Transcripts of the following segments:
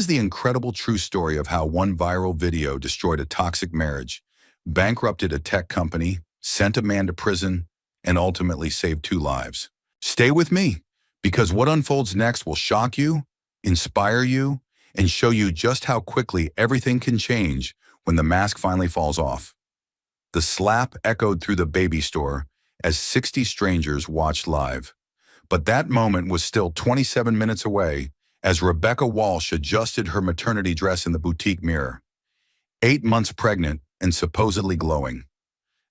is the incredible true story of how one viral video destroyed a toxic marriage, bankrupted a tech company, sent a man to prison, and ultimately saved two lives. Stay with me, because what unfolds next will shock you, inspire you, and show you just how quickly everything can change when the mask finally falls off. The slap echoed through the baby store as 60 strangers watched live. But that moment was still 27 minutes away as Rebecca Walsh adjusted her maternity dress in the boutique mirror. 8 months pregnant and supposedly glowing.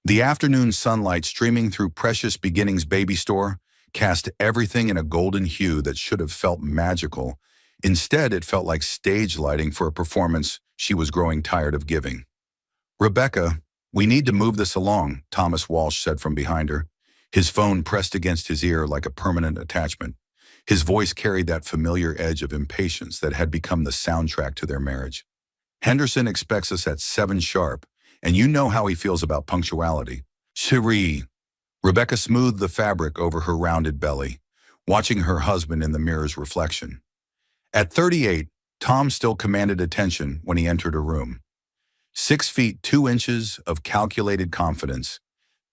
The afternoon sunlight streaming through Precious Beginnings baby store cast everything in a golden hue that should have felt magical. Instead, it felt like stage lighting for a performance she was growing tired of giving. "Rebecca, we need to move this along," Thomas Walsh said from behind her, his phone pressed against his ear like a permanent attachment. His voice carried that familiar edge of impatience that had become the soundtrack to their marriage. "Henderson expects us at 7 sharp, and you know how he feels about punctuality." "Cherie." Rebecca smoothed the fabric over her rounded belly, watching her husband in the mirror's reflection. At 38, Tom still commanded attention when he entered a room. 6 feet 2 inches of calculated confidence,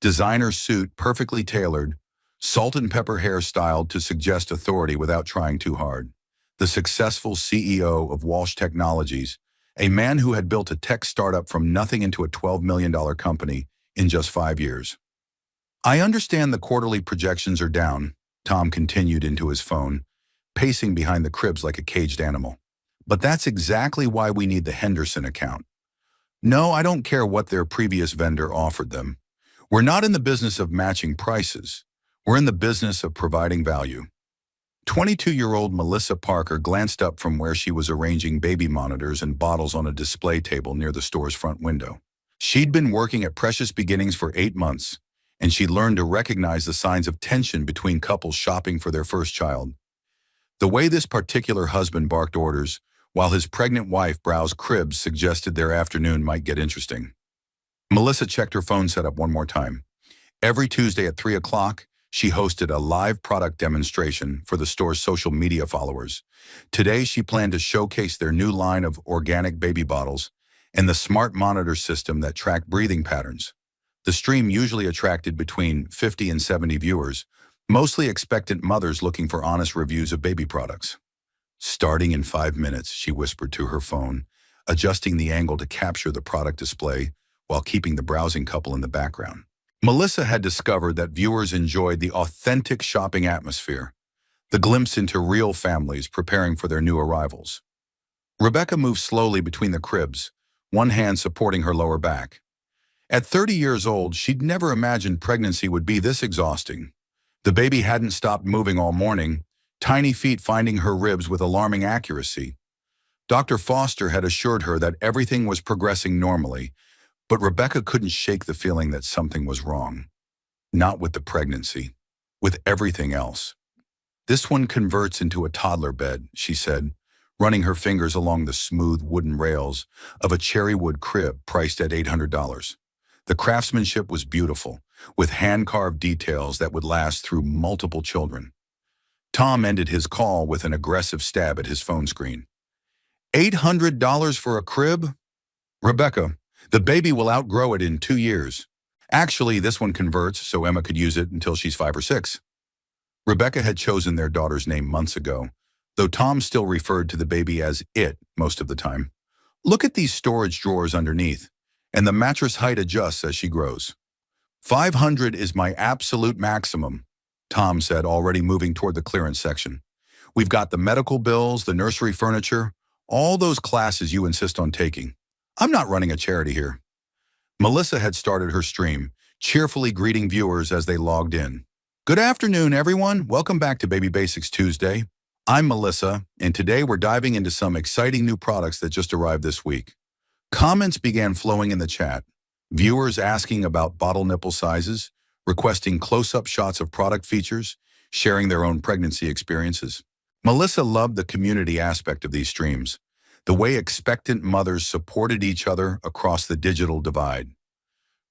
designer suit perfectly tailored, salt and pepper hair styled to suggest authority without trying too hard. The successful CEO of Walsh Technologies, a man who had built a tech startup from nothing into a $12 million company in just 5 years. "I understand the quarterly projections are down," Tom continued into his phone, pacing behind the cribs like a caged animal. "But that's exactly why we need the Henderson account. No, I don't care what their previous vendor offered them. We're not in the business of matching prices. We're in the business of providing value." 22-year-old Melissa Parker glanced up from where she was arranging baby monitors and bottles on a display table near the store's front window. She'd been working at Precious Beginnings for 8 months, and she'd learned to recognize the signs of tension between couples shopping for their first child. The way this particular husband barked orders, while his pregnant wife browsed cribs, suggested their afternoon might get interesting. Melissa checked her phone setup one more time. Every Tuesday at 3 o'clock, she hosted a live product demonstration for the store's social media followers. Today, she planned to showcase their new line of organic baby bottles and the smart monitor system that tracked breathing patterns. The stream usually attracted between 50 and 70 viewers, mostly expectant mothers looking for honest reviews of baby products. "Starting in 5 minutes," she whispered to her phone, adjusting the angle to capture the product display while keeping the browsing couple in the background. Melissa had discovered that viewers enjoyed the authentic shopping atmosphere, the glimpse into real families preparing for their new arrivals. Rebecca moved slowly between the cribs, one hand supporting her lower back. At 30 years old, she'd never imagined pregnancy would be this exhausting. The baby hadn't stopped moving all morning, tiny feet finding her ribs with alarming accuracy. Dr. Foster had assured her that everything was progressing normally, but Rebecca couldn't shake the feeling that something was wrong. Not with the pregnancy, with everything else. "This one converts into a toddler bed," she said, running her fingers along the smooth wooden rails of a cherrywood crib priced at $800. The craftsmanship was beautiful, with hand-carved details that would last through multiple children. Tom ended his call with an aggressive stab at his phone screen. $800 for a crib? Rebecca, the baby will outgrow it in 2 years. Actually, this one converts so Emma could use it until she's 5 or 6. Rebecca had chosen their daughter's name months ago, though Tom still referred to the baby as it most of the time. "Look at these storage drawers underneath, and the mattress height adjusts as she grows. 500 is my absolute maximum," Tom said, already moving toward the clearance section. "We've got the medical bills, the nursery furniture, all those classes you insist on taking. I'm not running a charity here." Melissa had started her stream, cheerfully greeting viewers as they logged in. "Good afternoon, everyone. Welcome back to Baby Basics Tuesday. I'm Melissa, and today we're diving into some exciting new products that just arrived this week." Comments began flowing in the chat, viewers asking about bottle nipple sizes, requesting close-up shots of product features, sharing their own pregnancy experiences. Melissa loved the community aspect of these streams, the way expectant mothers supported each other across the digital divide.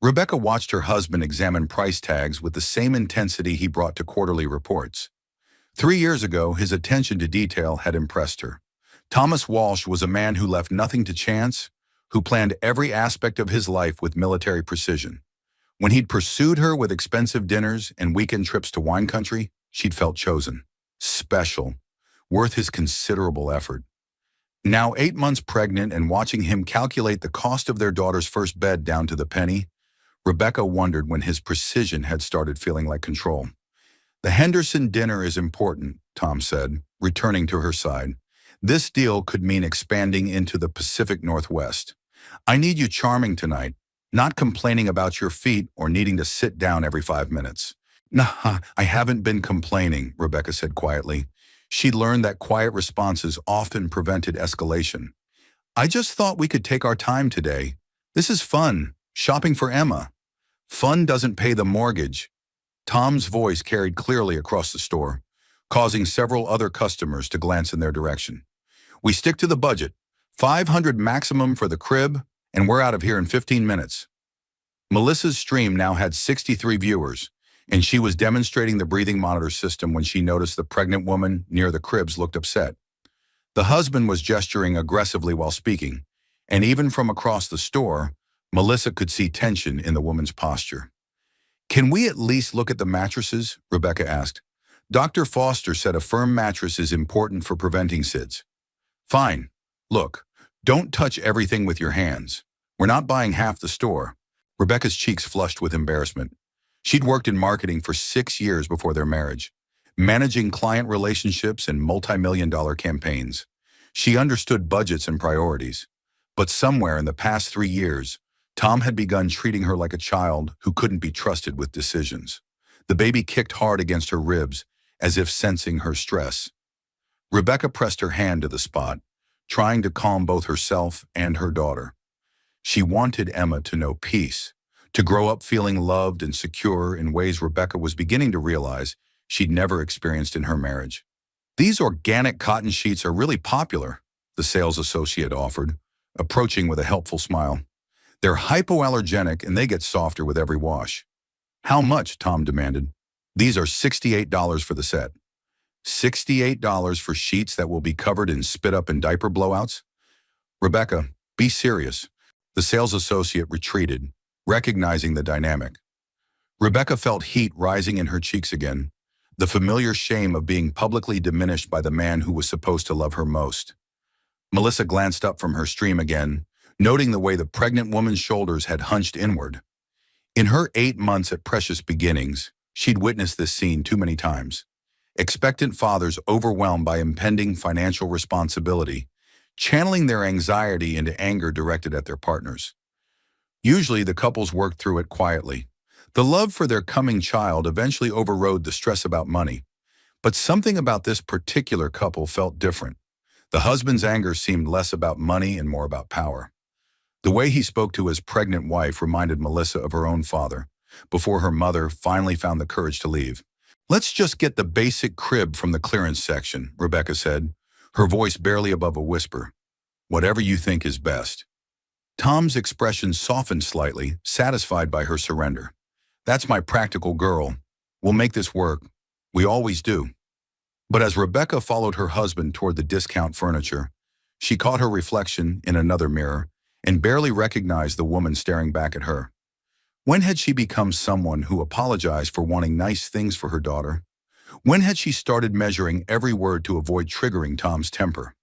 Rebecca watched her husband examine price tags with the same intensity he brought to quarterly reports. 3 years ago, his attention to detail had impressed her. Thomas Walsh was a man who left nothing to chance, who planned every aspect of his life with military precision. When he'd pursued her with expensive dinners and weekend trips to wine country, she'd felt chosen, special, worth his considerable effort. Now 8 months pregnant and watching him calculate the cost of their daughter's first bed down to the penny, Rebecca wondered when his precision had started feeling like control. "The Henderson dinner is important," Tom said, returning to her side. "This deal could mean expanding into the Pacific Northwest. I need you charming tonight, not complaining about your feet or needing to sit down every 5 minutes." "Nah, I haven't been complaining," Rebecca said quietly. She'd learned that quiet responses often prevented escalation. "I just thought we could take our time today. This is fun, shopping for Emma. Fun doesn't pay the mortgage." Tom's voice carried clearly across the store, causing several other customers to glance in their direction. "We stick to the budget, 500 maximum for the crib, and we're out of here in 15 minutes. Melissa's stream now had 63 viewers, and she was demonstrating the breathing monitor system when she noticed the pregnant woman near the cribs looked upset. The husband was gesturing aggressively while speaking, and even from across the store, Melissa could see tension in the woman's posture. "Can we at least look at the mattresses?" Rebecca asked. "Dr. Foster said a firm mattress is important for preventing SIDS." "Fine. Look, don't touch everything with your hands. We're not buying half the store." Rebecca's cheeks flushed with embarrassment. She'd worked in marketing for 6 years before their marriage, managing client relationships and multi-million-dollar campaigns. She understood budgets and priorities. But somewhere in the past 3 years, Tom had begun treating her like a child who couldn't be trusted with decisions. The baby kicked hard against her ribs, as if sensing her stress. Rebecca pressed her hand to the spot, trying to calm both herself and her daughter. She wanted Emma to know peace, to grow up feeling loved and secure in ways Rebecca was beginning to realize she'd never experienced in her marriage. "These organic cotton sheets are really popular," the sales associate offered, approaching with a helpful smile. "They're hypoallergenic and they get softer with every wash." "How much?" Tom demanded. "These are $68 for the set." $68 for sheets that will be covered in spit-up and diaper blowouts? "Rebecca, be serious." The sales associate retreated, recognizing the dynamic. Rebecca felt heat rising in her cheeks again, the familiar shame of being publicly diminished by the man who was supposed to love her most. Melissa glanced up from her stream again, noting the way the pregnant woman's shoulders had hunched inward. In her 8 months at Precious Beginnings, she'd witnessed this scene too many times. Expectant fathers overwhelmed by impending financial responsibility, channeling their anxiety into anger directed at their partners. Usually, the couples worked through it quietly. The love for their coming child eventually overrode the stress about money. But something about this particular couple felt different. The husband's anger seemed less about money and more about power. The way he spoke to his pregnant wife reminded Melissa of her own father, before her mother finally found the courage to leave. "Let's just get the basic crib from the clearance section," Rebecca said, her voice barely above a whisper. "Whatever you think is best." Tom's expression softened slightly, satisfied by her surrender. "That's my practical girl. We'll make this work. We always do." But as Rebecca followed her husband toward the discount furniture, she caught her reflection in another mirror and barely recognized the woman staring back at her. When had she become someone who apologized for wanting nice things for her daughter? When had she started measuring every word to avoid triggering Tom's temper?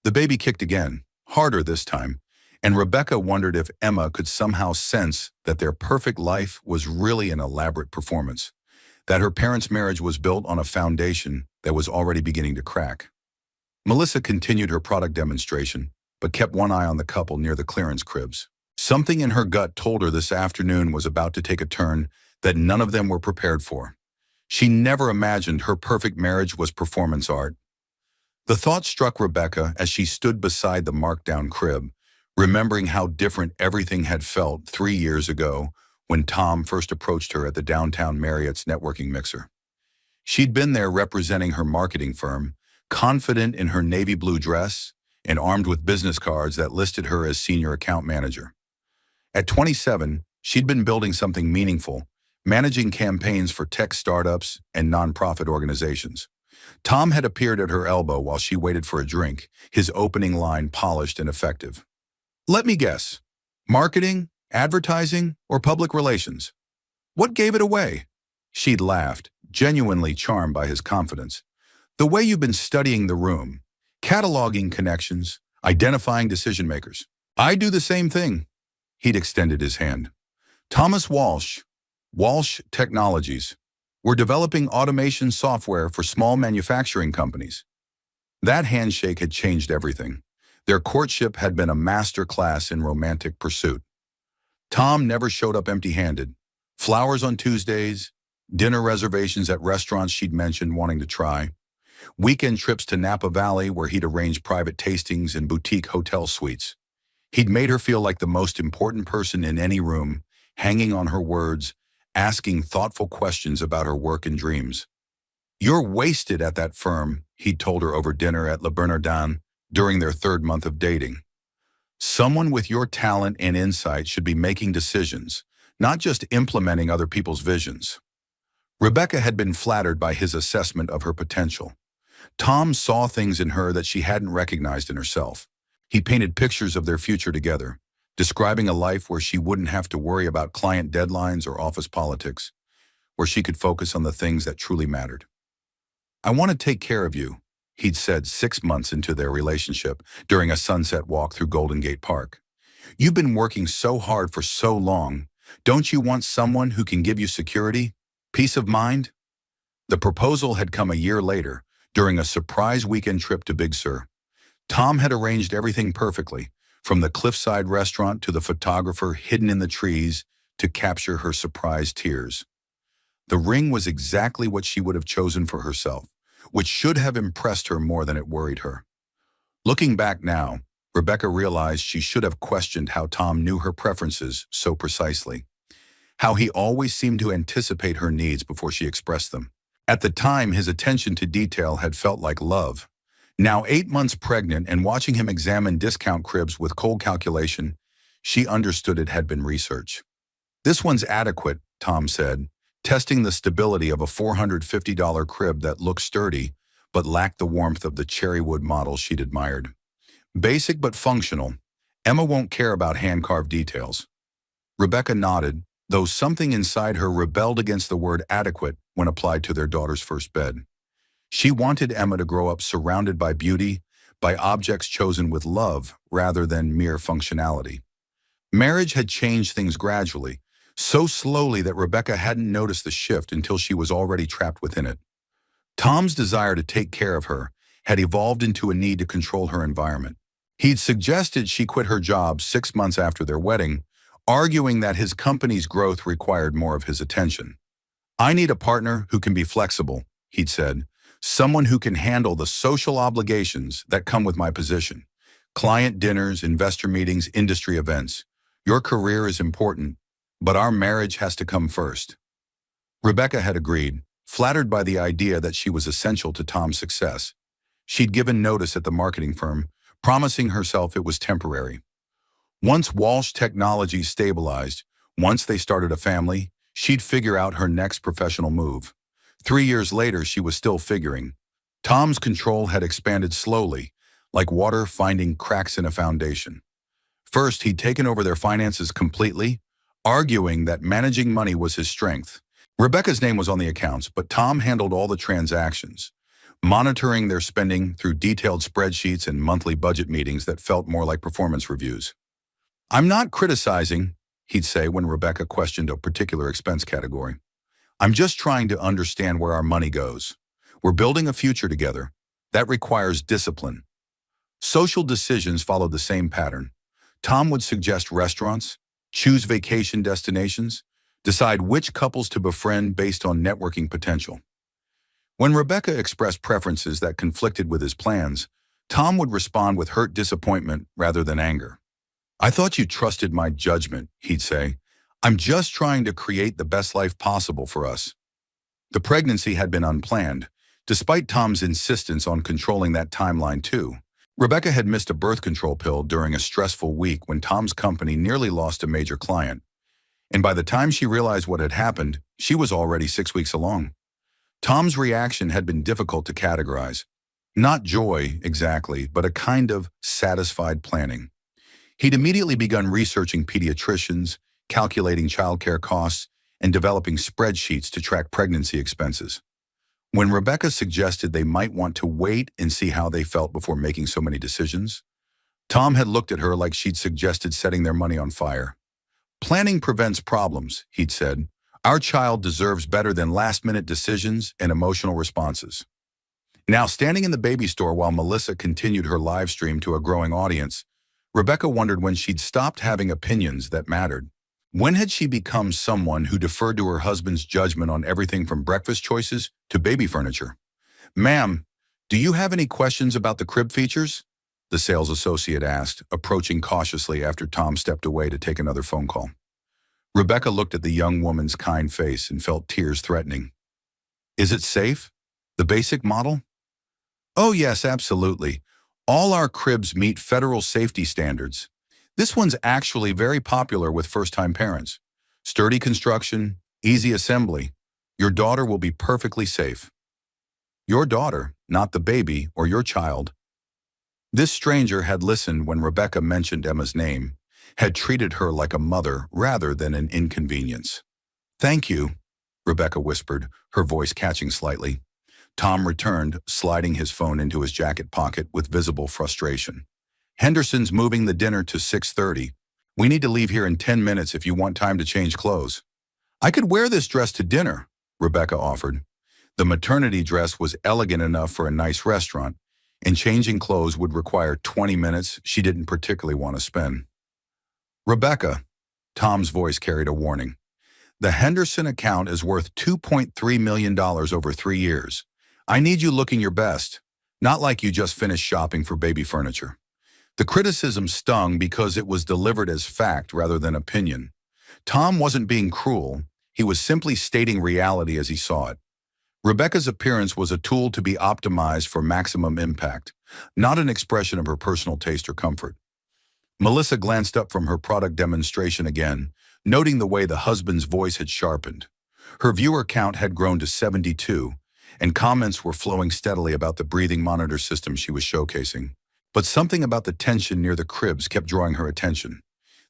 The baby kicked again, harder this time, and Rebecca wondered if Emma could somehow sense that their perfect life was really an elaborate performance, that her parents' marriage was built on a foundation that was already beginning to crack. Melissa continued her product demonstration, but kept one eye on the couple near the clearance cribs. Something in her gut told her this afternoon was about to take a turn that none of them were prepared for. She never imagined her perfect marriage was performance art. The thought struck Rebecca as she stood beside the marked-down crib, remembering how different everything had felt 3 years ago when Tom first approached her at the downtown Marriott's networking mixer. She'd been there representing her marketing firm, confident in her navy blue dress and armed with business cards that listed her as senior account manager. At 27, she'd been building something meaningful, managing campaigns for tech startups and nonprofit organizations. Tom had appeared at her elbow while she waited for a drink, his opening line polished and effective. Let me guess. Marketing, advertising, or public relations? What gave it away? She'd laughed, genuinely charmed by his confidence. The way you've been studying the room, cataloging connections, identifying decision makers. I do the same thing. He'd extended his hand. Thomas Walsh Technologies. We're developing automation software for small manufacturing companies. That handshake had changed everything. Their courtship had been a master class in romantic pursuit. Tom never showed up empty-handed. Flowers on Tuesdays, dinner reservations at restaurants she'd mentioned wanting to try, weekend trips to Napa Valley where he'd arranged private tastings in boutique hotel suites. He'd made her feel like the most important person in any room, hanging on her words, asking thoughtful questions about her work and dreams. You're wasted at that firm, he'd told her over dinner at Le Bernardin during their third month of dating. Someone with your talent and insight should be making decisions, not just implementing other people's visions. Rebecca had been flattered by his assessment of her potential. Tom saw things in her that she hadn't recognized in herself. He painted pictures of their future together, describing a life where she wouldn't have to worry about client deadlines or office politics, where she could focus on the things that truly mattered. I want to take care of you, he'd said 6 months into their relationship during a sunset walk through Golden Gate Park. You've been working so hard for so long. Don't you want someone who can give you security, peace of mind? The proposal had come a year later, during a surprise weekend trip to Big Sur. Tom had arranged everything perfectly, from the cliffside restaurant to the photographer hidden in the trees to capture her surprise tears. The ring was exactly what she would have chosen for herself, which should have impressed her more than it worried her. Looking back now, Rebecca realized she should have questioned how Tom knew her preferences so precisely, how he always seemed to anticipate her needs before she expressed them. At the time, his attention to detail had felt like love. Now 8 months pregnant and watching him examine discount cribs with cold calculation, she understood it had been research. This one's adequate, Tom said, testing the stability of a $450 crib that looked sturdy but lacked the warmth of the cherrywood model she'd admired. Basic but functional. Emma won't care about hand-carved details. Rebecca nodded, though something inside her rebelled against the word adequate when applied to their daughter's first bed. She wanted Emma to grow up surrounded by beauty, by objects chosen with love rather than mere functionality. Marriage had changed things gradually, so slowly that Rebecca hadn't noticed the shift until she was already trapped within it. Tom's desire to take care of her had evolved into a need to control her environment. He'd suggested she quit her job 6 months after their wedding, arguing that his company's growth required more of his attention. I need a partner who can be flexible, he'd said, someone who can handle the social obligations that come with my position. Client dinners, investor meetings, industry events. Your career is important, but our marriage has to come first. Rebecca had agreed, flattered by the idea that she was essential to Tom's success. She'd given notice at the marketing firm, promising herself it was temporary. Once Walsh Technologies stabilized, once they started a family, she'd figure out her next professional move. 3 years later, she was still figuring. Tom's control had expanded slowly, like water finding cracks in a foundation. First, he'd taken over their finances completely, arguing that managing money was his strength. Rebecca's name was on the accounts, but Tom handled all the transactions, monitoring their spending through detailed spreadsheets and monthly budget meetings that felt more like performance reviews. I'm not criticizing, he'd say when Rebecca questioned a particular expense category. I'm just trying to understand where our money goes. We're building a future together. That requires discipline. Social decisions followed the same pattern. Tom would suggest restaurants, choose vacation destinations, decide which couples to befriend based on networking potential. When Rebecca expressed preferences that conflicted with his plans, Tom would respond with hurt disappointment rather than anger. I thought you trusted my judgment, he'd say. I'm just trying to create the best life possible for us. The pregnancy had been unplanned, despite Tom's insistence on controlling that timeline too. Rebecca had missed a birth control pill during a stressful week when Tom's company nearly lost a major client. And by the time she realized what had happened, she was already 6 weeks along. Tom's reaction had been difficult to categorize. Not joy, exactly, but a kind of satisfied planning. He'd immediately begun researching pediatricians, calculating childcare costs, and developing spreadsheets to track pregnancy expenses. When Rebecca suggested they might want to wait and see how they felt before making so many decisions, Tom had looked at her like she'd suggested setting their money on fire. Planning prevents problems, he'd said. Our child deserves better than last-minute decisions and emotional responses. Now, standing in the baby store while Melissa continued her live stream to a growing audience, Rebecca wondered when she'd stopped having opinions that mattered. When had she become someone who deferred to her husband's judgment on everything from breakfast choices to baby furniture? "Ma'am, do you have any questions about the crib features?" the sales associate asked, approaching cautiously after Tom stepped away to take another phone call. Rebecca looked at the young woman's kind face and felt tears threatening. "Is it safe? The basic model?" "Oh yes, absolutely. All our cribs meet federal safety standards. This one's actually very popular with first-time parents. Sturdy construction, easy assembly. Your daughter will be perfectly safe." Your daughter, not the baby or your child. This stranger had listened when Rebecca mentioned Emma's name, had treated her like a mother rather than an inconvenience. "Thank you," Rebecca whispered, her voice catching slightly. Tom returned, sliding his phone into his jacket pocket with visible frustration. "Henderson's moving the dinner to 6:30. We need to leave here in 10 minutes if you want time to change clothes." "I could wear this dress to dinner," Rebecca offered. The maternity dress was elegant enough for a nice restaurant, and changing clothes would require 20 minutes she didn't particularly want to spend. "Rebecca," Tom's voice carried a warning, "the Henderson account is worth $2.3 million over 3 years. I need you looking your best, not like you just finished shopping for baby furniture." The criticism stung because it was delivered as fact rather than opinion. Tom wasn't being cruel, he was simply stating reality as he saw it. Rebecca's appearance was a tool to be optimized for maximum impact, not an expression of her personal taste or comfort. Melissa glanced up from her product demonstration again, noting the way the husband's voice had sharpened. Her viewer count had grown to 72, and comments were flowing steadily about the breathing monitor system she was showcasing. But something about the tension near the cribs kept drawing her attention.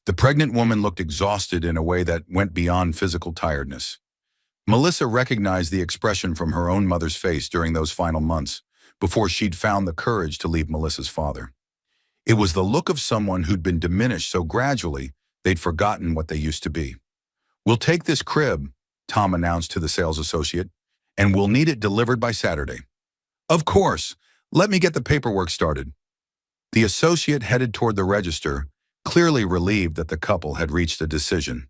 The pregnant woman looked exhausted in a way that went beyond physical tiredness. Melissa recognized the expression from her own mother's face during those final months, before she'd found the courage to leave Melissa's father. It was the look of someone who'd been diminished so gradually they'd forgotten what they used to be. "We'll take this crib," Tom announced to the sales associate, "and we'll need it delivered by Saturday." "Of course. Let me get the paperwork started." The associate headed toward the register, clearly relieved that the couple had reached a decision.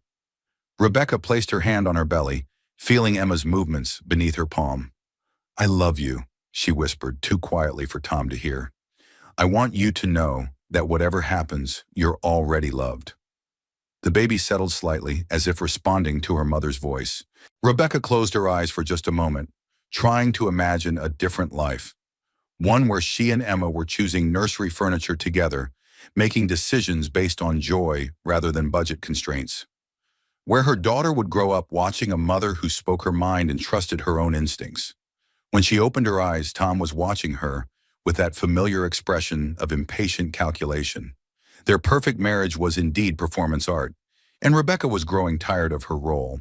Rebecca placed her hand on her belly, feeling Emma's movements beneath her palm. "I love you," she whispered, too quietly for Tom to hear. "I want you to know that whatever happens, you're already loved." The baby settled slightly, as if responding to her mother's voice. Rebecca closed her eyes for just a moment, trying to imagine a different life. One where she and Emma were choosing nursery furniture together, making decisions based on joy rather than budget constraints. Where her daughter would grow up watching a mother who spoke her mind and trusted her own instincts. When she opened her eyes, Tom was watching her with that familiar expression of impatient calculation. Their perfect marriage was indeed performance art, and Rebecca was growing tired of her role.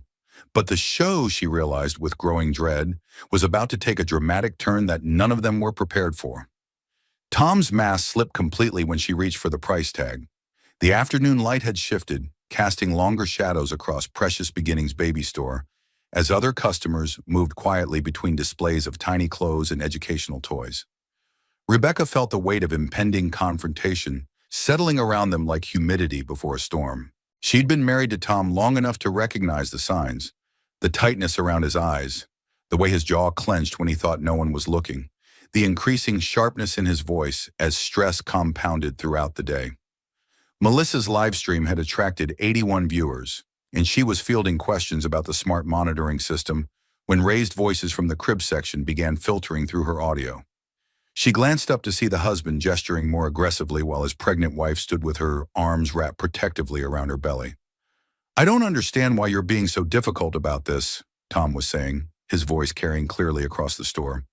But the show, she realized with growing dread, was about to take a dramatic turn that none of them were prepared for. Tom's mask slipped completely when she reached for the price tag. The afternoon light had shifted, casting longer shadows across Precious Beginnings Baby Store, as other customers moved quietly between displays of tiny clothes and educational toys. Rebecca felt the weight of impending confrontation settling around them like humidity before a storm. She'd been married to Tom long enough to recognize the signs, the tightness around his eyes, the way his jaw clenched when he thought no one was looking, the increasing sharpness in his voice as stress compounded throughout the day. Melissa's live stream had attracted 81 viewers, and she was fielding questions about the smart monitoring system when raised voices from the crib section began filtering through her audio. She glanced up to see the husband gesturing more aggressively while his pregnant wife stood with her arms wrapped protectively around her belly. "I don't understand why you're being so difficult about this," Tom was saying, his voice carrying clearly across the store.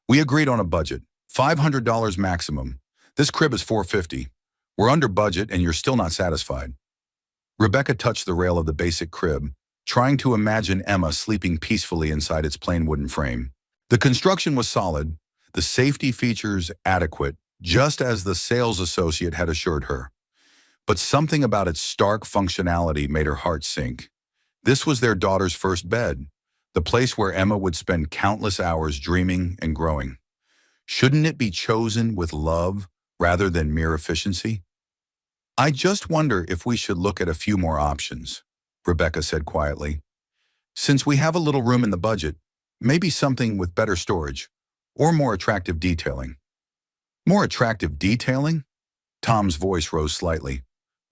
"We agreed on a budget, $500 maximum. This crib is $450. We're under budget and you're still not satisfied." Rebecca touched the rail of the basic crib, trying to imagine Emma sleeping peacefully inside its plain wooden frame. The construction was solid, the safety features adequate, just as the sales associate had assured her. But something about its stark functionality made her heart sink. This was their daughter's first bed, the place where Emma would spend countless hours dreaming and growing. Shouldn't it be chosen with love rather than mere efficiency? "I just wonder if we should look at a few more options," Rebecca said quietly. "Since we have a little room in the budget, maybe something with better storage or more attractive detailing." "More attractive detailing?" Tom's voice rose slightly.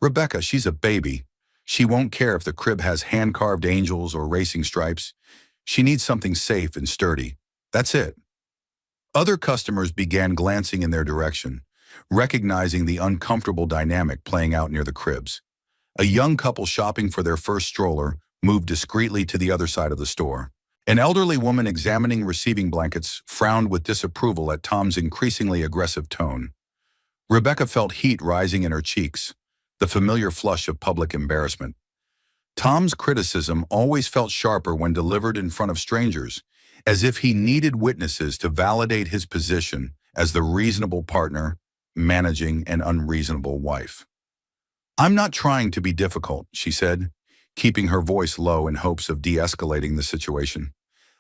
"Rebecca, she's a baby. She won't care if the crib has hand-carved angels or racing stripes. She needs something safe and sturdy. That's it." Other customers began glancing in their direction, recognizing the uncomfortable dynamic playing out near the cribs. A young couple shopping for their first stroller moved discreetly to the other side of the store. An elderly woman examining receiving blankets frowned with disapproval at Tom's increasingly aggressive tone. Rebecca felt heat rising in her cheeks, the familiar flush of public embarrassment. Tom's criticism always felt sharper when delivered in front of strangers, as if he needed witnesses to validate his position as the reasonable partner managing an unreasonable wife. "I'm not trying to be difficult," she said, keeping her voice low in hopes of de-escalating the situation.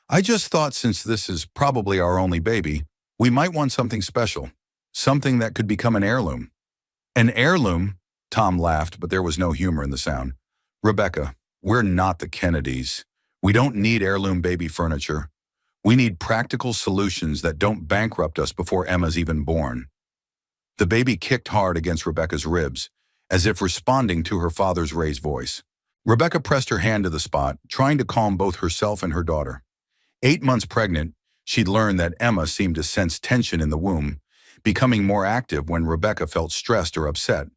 "I just thought since this is probably our only baby, we might want something special, something that could become an heirloom." "An heirloom?" Tom laughed, but there was no humor in the sound. "Rebecca, we're not the Kennedys. We don't need heirloom baby furniture. We need practical solutions that don't bankrupt us before Emma's even born." The baby kicked hard against Rebecca's ribs, as if responding to her father's raised voice. Rebecca pressed her hand to the spot, trying to calm both herself and her daughter. 8 months pregnant, she'd learned that Emma seemed to sense tension in the womb, becoming more active when Rebecca felt stressed or upset.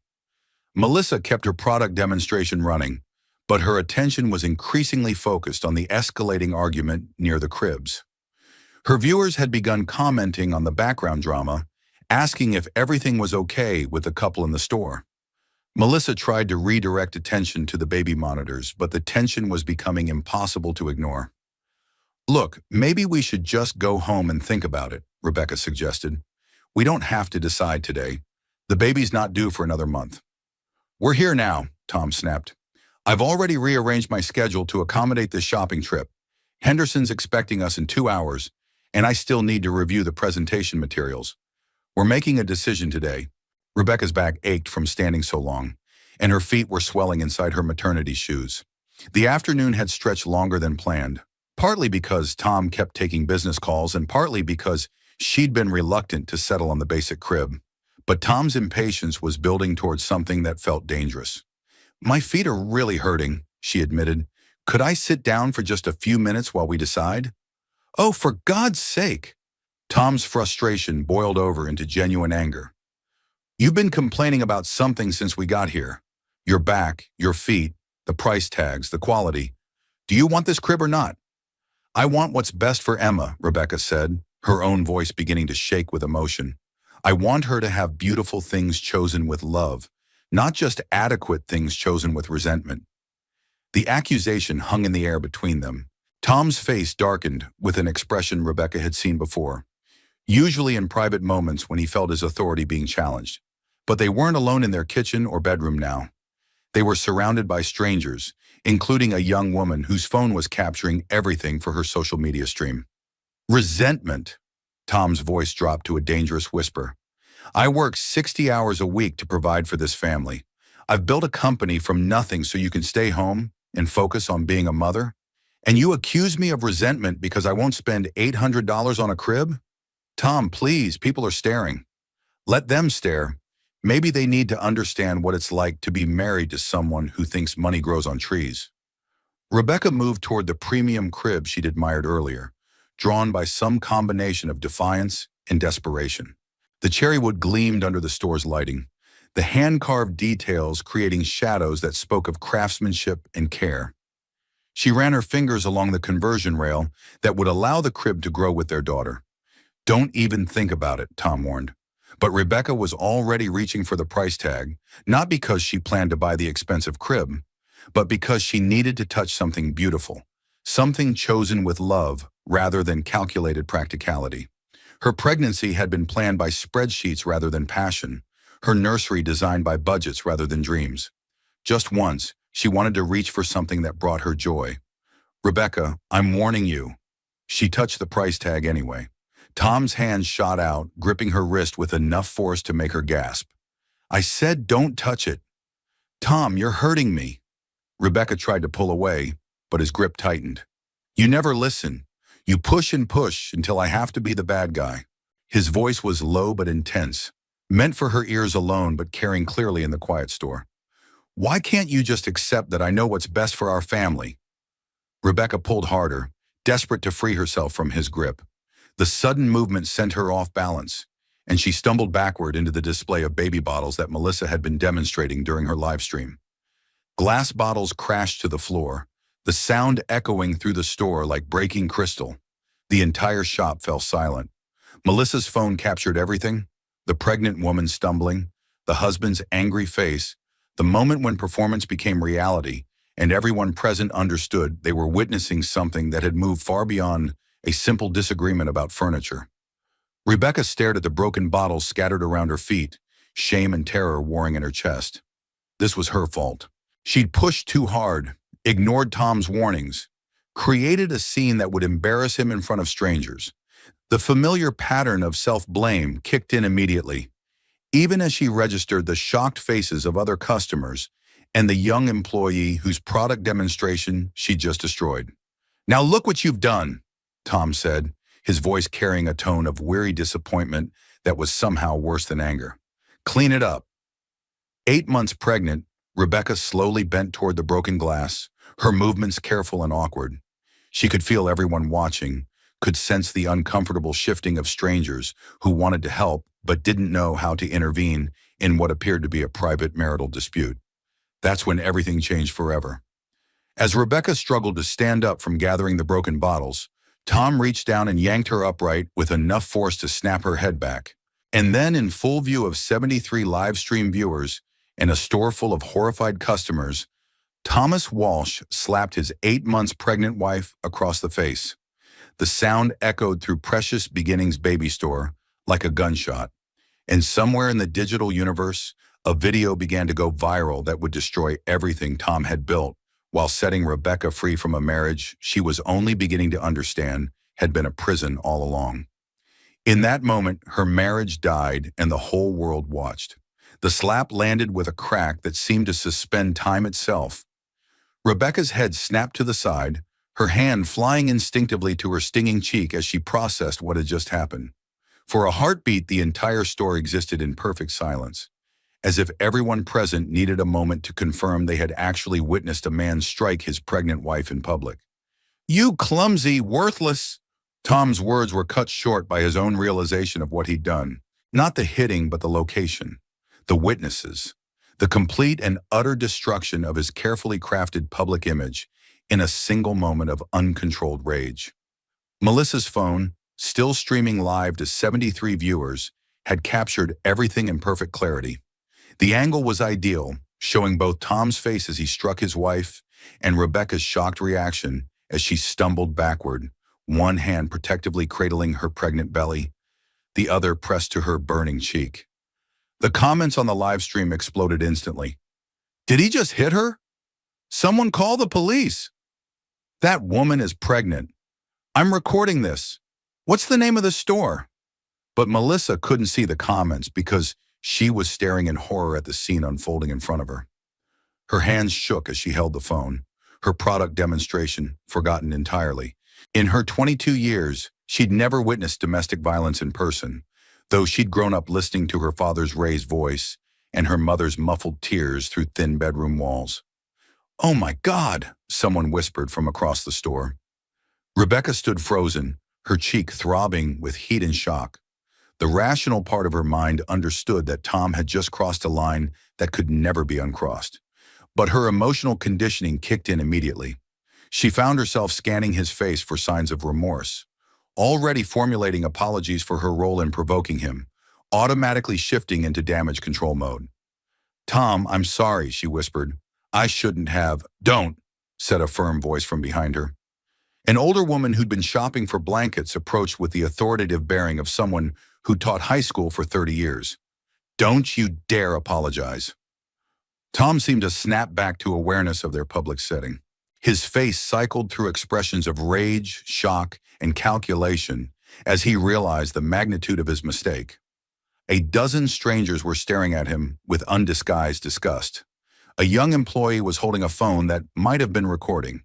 Melissa kept her product demonstration running, but her attention was increasingly focused on the escalating argument near the cribs. Her viewers had begun commenting on the background drama, asking if everything was okay with the couple in the store. Melissa tried to redirect attention to the baby monitors, but the tension was becoming impossible to ignore. "Look, maybe we should just go home and think about it," Rebecca suggested. "We don't have to decide today. The baby's not due for another month." "We're here now," Tom snapped. "I've already rearranged my schedule to accommodate this shopping trip. Henderson's expecting us in 2 hours, and I still need to review the presentation materials. We're making a decision today." Rebecca's back ached from standing so long, and her feet were swelling inside her maternity shoes. The afternoon had stretched longer than planned, partly because Tom kept taking business calls and partly because she'd been reluctant to settle on the basic crib. But Tom's impatience was building towards something that felt dangerous. "My feet are really hurting," she admitted. "Could I sit down for just a few minutes while we decide?" "Oh, for God's sake!" Tom's frustration boiled over into genuine anger. "You've been complaining about something since we got here. Your back, your feet, the price tags, the quality. Do you want this crib or not?" "I want what's best for Emma," Rebecca said, her own voice beginning to shake with emotion. "I want her to have beautiful things chosen with love, not just adequate things chosen with resentment." The accusation hung in the air between them. Tom's face darkened with an expression Rebecca had seen before, usually in private moments when he felt his authority being challenged. But they weren't alone in their kitchen or bedroom now. They were surrounded by strangers, including a young woman whose phone was capturing everything for her social media stream. "Resentment." Tom's voice dropped to a dangerous whisper. "I work 60 hours a week to provide for this family. I've built a company from nothing so you can stay home and focus on being a mother? And you accuse me of resentment because I won't spend $800 on a crib? Tom, please, people are staring. Let them stare. Maybe they need to understand what it's like to be married to someone who thinks money grows on trees." Rebecca moved toward the premium crib she'd admired earlier, drawn by some combination of defiance and desperation. The cherrywood gleamed under the store's lighting, the hand-carved details creating shadows that spoke of craftsmanship and care. She ran her fingers along the conversion rail that would allow the crib to grow with their daughter. "Don't even think about it," Tom warned. But Rebecca was already reaching for the price tag, not because she planned to buy the expensive crib, but because she needed to touch something beautiful, something chosen with love rather than calculated practicality. Her pregnancy had been planned by spreadsheets rather than passion, her nursery designed by budgets rather than dreams. Just once, she wanted to reach for something that brought her joy. "Rebecca, I'm warning you." She touched the price tag anyway. Tom's hand shot out, gripping her wrist with enough force to make her gasp. "I said don't touch it." "Tom, you're hurting me." Rebecca tried to pull away, but his grip tightened. "You never listen. You push and push until I have to be the bad guy." His voice was low but intense, meant for her ears alone but carrying clearly in the quiet store. "Why can't you just accept that I know what's best for our family?" Rebecca pulled harder, desperate to free herself from his grip. The sudden movement sent her off balance, and she stumbled backward into the display of baby bottles that Melissa had been demonstrating during her live stream. Glass bottles crashed to the floor, the sound echoing through the store like breaking crystal. The entire shop fell silent. Melissa's phone captured everything: the pregnant woman stumbling, the husband's angry face, the moment when performance became reality, and everyone present understood they were witnessing something that had moved far beyond a simple disagreement about furniture. Rebecca stared at the broken bottles scattered around her feet, shame and terror warring in her chest. This was her fault. She'd pushed too hard, ignored Tom's warnings, created a scene that would embarrass him in front of strangers. The familiar pattern of self-blame kicked in immediately, even as she registered the shocked faces of other customers and the young employee whose product demonstration she'd just destroyed. "Now look what you've done," Tom said, his voice carrying a tone of weary disappointment that was somehow worse than anger. "Clean it up." 8 months pregnant, Rebecca slowly bent toward the broken glass, her movements careful and awkward. She could feel everyone watching, could sense the uncomfortable shifting of strangers who wanted to help but didn't know how to intervene in what appeared to be a private marital dispute. That's when everything changed forever. As Rebecca struggled to stand up from gathering the broken bottles, Tom reached down and yanked her upright with enough force to snap her head back. And then, in full view of 73 live stream viewers and a store full of horrified customers, Thomas Walsh slapped his 8 months pregnant wife across the face. The sound echoed through Precious Beginnings Baby Store like a gunshot. And somewhere in the digital universe, a video began to go viral that would destroy everything Tom had built, while setting Rebecca free from a marriage she was only beginning to understand had been a prison all along. In that moment, her marriage died and the whole world watched. The slap landed with a crack that seemed to suspend time itself. Rebecca's head snapped to the side, her hand flying instinctively to her stinging cheek as she processed what had just happened. For a heartbeat, the entire store existed in perfect silence, as if everyone present needed a moment to confirm they had actually witnessed a man strike his pregnant wife in public. "You clumsy, worthless!" Tom's words were cut short by his own realization of what he'd done. Not the hitting, but the location, the witnesses, the complete and utter destruction of his carefully crafted public image in a single moment of uncontrolled rage. Melissa's phone, still streaming live to 73 viewers, had captured everything in perfect clarity. The angle was ideal, showing both Tom's face as he struck his wife and Rebecca's shocked reaction as she stumbled backward, one hand protectively cradling her pregnant belly, the other pressed to her burning cheek. The comments on the live stream exploded instantly. "Did he just hit her? Someone call the police. That woman is pregnant. I'm recording this. What's the name of the store?" But Melissa couldn't see the comments because she was staring in horror at the scene unfolding in front of her. Her hands shook as she held the phone, her product demonstration forgotten entirely. In her 22 years, she'd never witnessed domestic violence in person, though she'd grown up listening to her father's raised voice and her mother's muffled tears through thin bedroom walls. "Oh my God," someone whispered from across the store. Rebecca stood frozen, her cheek throbbing with heat and shock. The rational part of her mind understood that Tom had just crossed a line that could never be uncrossed. But her emotional conditioning kicked in immediately. She found herself scanning his face for signs of remorse, already formulating apologies for her role in provoking him, automatically shifting into damage control mode. "Tom, I'm sorry," she whispered. "I shouldn't have." "Don't," said a firm voice from behind her. An older woman who'd been shopping for blankets approached with the authoritative bearing of someone who'd taught high school for 30 years. "Don't you dare apologize." Tom seemed to snap back to awareness of their public setting. His face cycled through expressions of rage, shock, and calculation as he realized the magnitude of his mistake. A dozen strangers were staring at him with undisguised disgust. A young employee was holding a phone that might have been recording.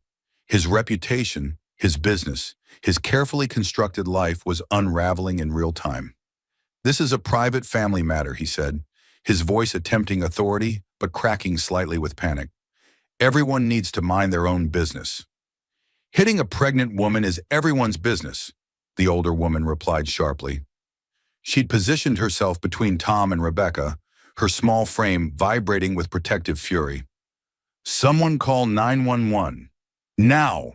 His reputation, his business, his carefully constructed life was unraveling in real time. "This is a private family matter," he said, his voice attempting authority but cracking slightly with panic. "Everyone needs to mind their own business." "Hitting a pregnant woman is everyone's business," the older woman replied sharply. She'd positioned herself between Tom and Rebecca, her small frame vibrating with protective fury. "Someone call 911. Now!"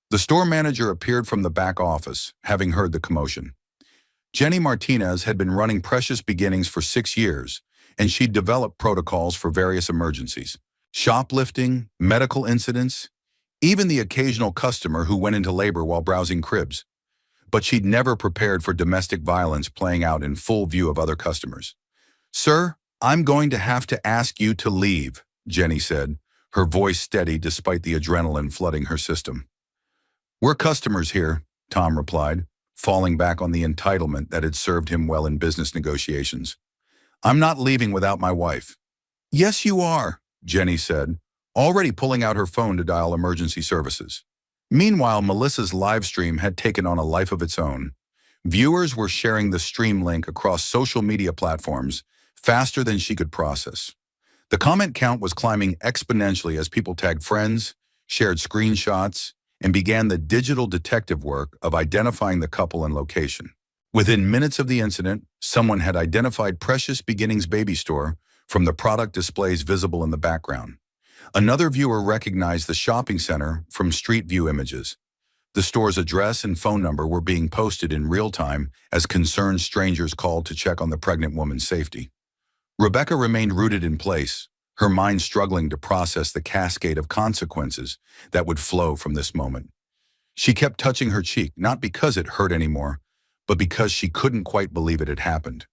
The store manager appeared from the back office, having heard the commotion. Jenny Martinez had been running Precious Beginnings for 6 years, and she'd developed protocols for various emergencies. Shoplifting, medical incidents, even the occasional customer who went into labor while browsing cribs. But she'd never prepared for domestic violence playing out in full view of other customers. "Sir, I'm going to have to ask you to leave," Jenny said, her voice steady despite the adrenaline flooding her system. "We're customers here," Tom replied, falling back on the entitlement that had served him well in business negotiations. "I'm not leaving without my wife." "Yes, you are," Jenny said, already pulling out her phone to dial emergency services. Meanwhile, Melissa's live stream had taken on a life of its own. Viewers were sharing the stream link across social media platforms faster than she could process. The comment count was climbing exponentially as people tagged friends, shared screenshots, and began the digital detective work of identifying the couple and location. Within minutes of the incident, someone had identified Precious Beginnings Baby Store from the product displays visible in the background. Another viewer recognized the shopping center from Street View images. The store's address and phone number were being posted in real time as concerned strangers called to check on the pregnant woman's safety. Rebecca remained rooted in place, her mind struggling to process the cascade of consequences that would flow from this moment. She kept touching her cheek, not because it hurt anymore, but because she couldn't quite believe it had happened.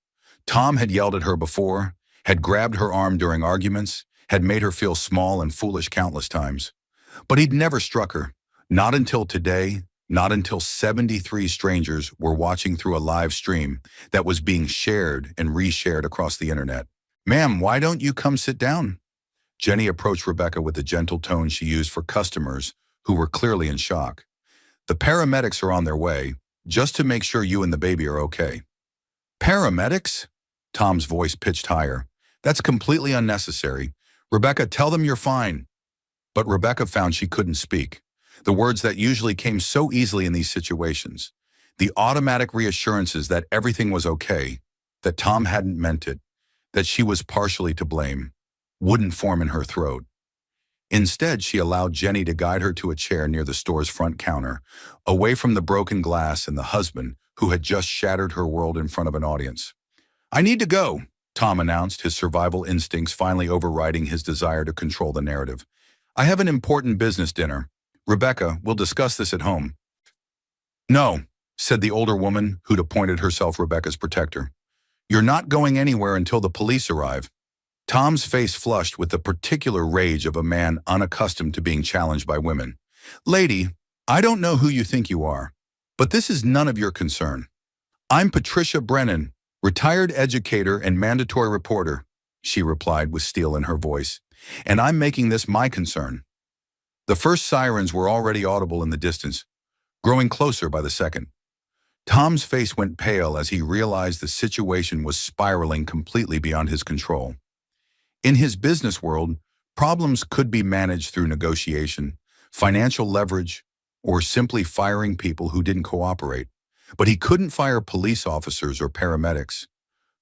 Tom had yelled at her before, had grabbed her arm during arguments, had made her feel small and foolish countless times. But he'd never struck her, not until today, not until 73 strangers were watching through a live stream that was being shared and reshared across the internet. "Ma'am, why don't you come sit down?" Jenny approached Rebecca with the gentle tone she used for customers who were clearly in shock. "The paramedics are on their way, just to make sure you and the baby are okay." "Paramedics?" Tom's voice pitched higher. "That's completely unnecessary. Rebecca, tell them you're fine." But Rebecca found she couldn't speak. The words that usually came so easily in these situations. The automatic reassurances that everything was okay, that Tom hadn't meant it, that she was partially to blame, wouldn't form in her throat. Instead, she allowed Jenny to guide her to a chair near the store's front counter, away from the broken glass and the husband who had just shattered her world in front of an audience. "I need to go," Tom announced, his survival instincts finally overriding his desire to control the narrative. "I have an important business dinner. Rebecca, we'll discuss this at home." "No," said the older woman who'd appointed herself Rebecca's protector. "You're not going anywhere until the police arrive." Tom's face flushed with the particular rage of a man unaccustomed to being challenged by women. "Lady, I don't know who you think you are, but this is none of your concern. I'm Patricia Brennan, retired educator and mandatory reporter," she replied with steel in her voice, "and I'm making this my concern." The first sirens were already audible in the distance, growing closer by the second. Tom's face went pale as he realized the situation was spiraling completely beyond his control. In his business world, problems could be managed through negotiation, financial leverage, or simply firing people who didn't cooperate. But he couldn't fire police officers or paramedics,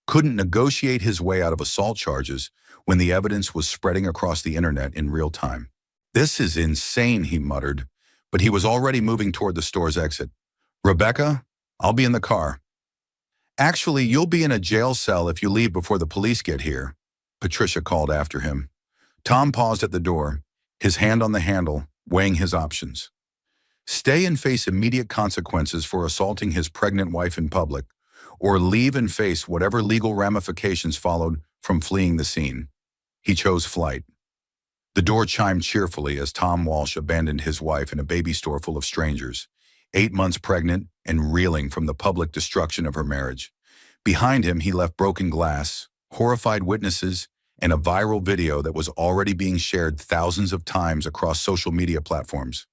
couldn't negotiate his way out of assault charges when the evidence was spreading across the internet in real time. "This is insane," he muttered, but he was already moving toward the store's exit. "Rebecca, I'll be in the car." "Actually, you'll be in a jail cell if you leave before the police get here," Patricia called after him. Tom paused at the door, his hand on the handle, weighing his options. Stay and face immediate consequences for assaulting his pregnant wife in public, or leave and face whatever legal ramifications followed from fleeing the scene. He chose flight. The door chimed cheerfully as Tom Walsh abandoned his wife in a baby store full of strangers, 8 months pregnant and reeling from the public destruction of her marriage. Behind him, he left broken glass, horrified witnesses, and a viral video that was already being shared thousands of times across social media platforms.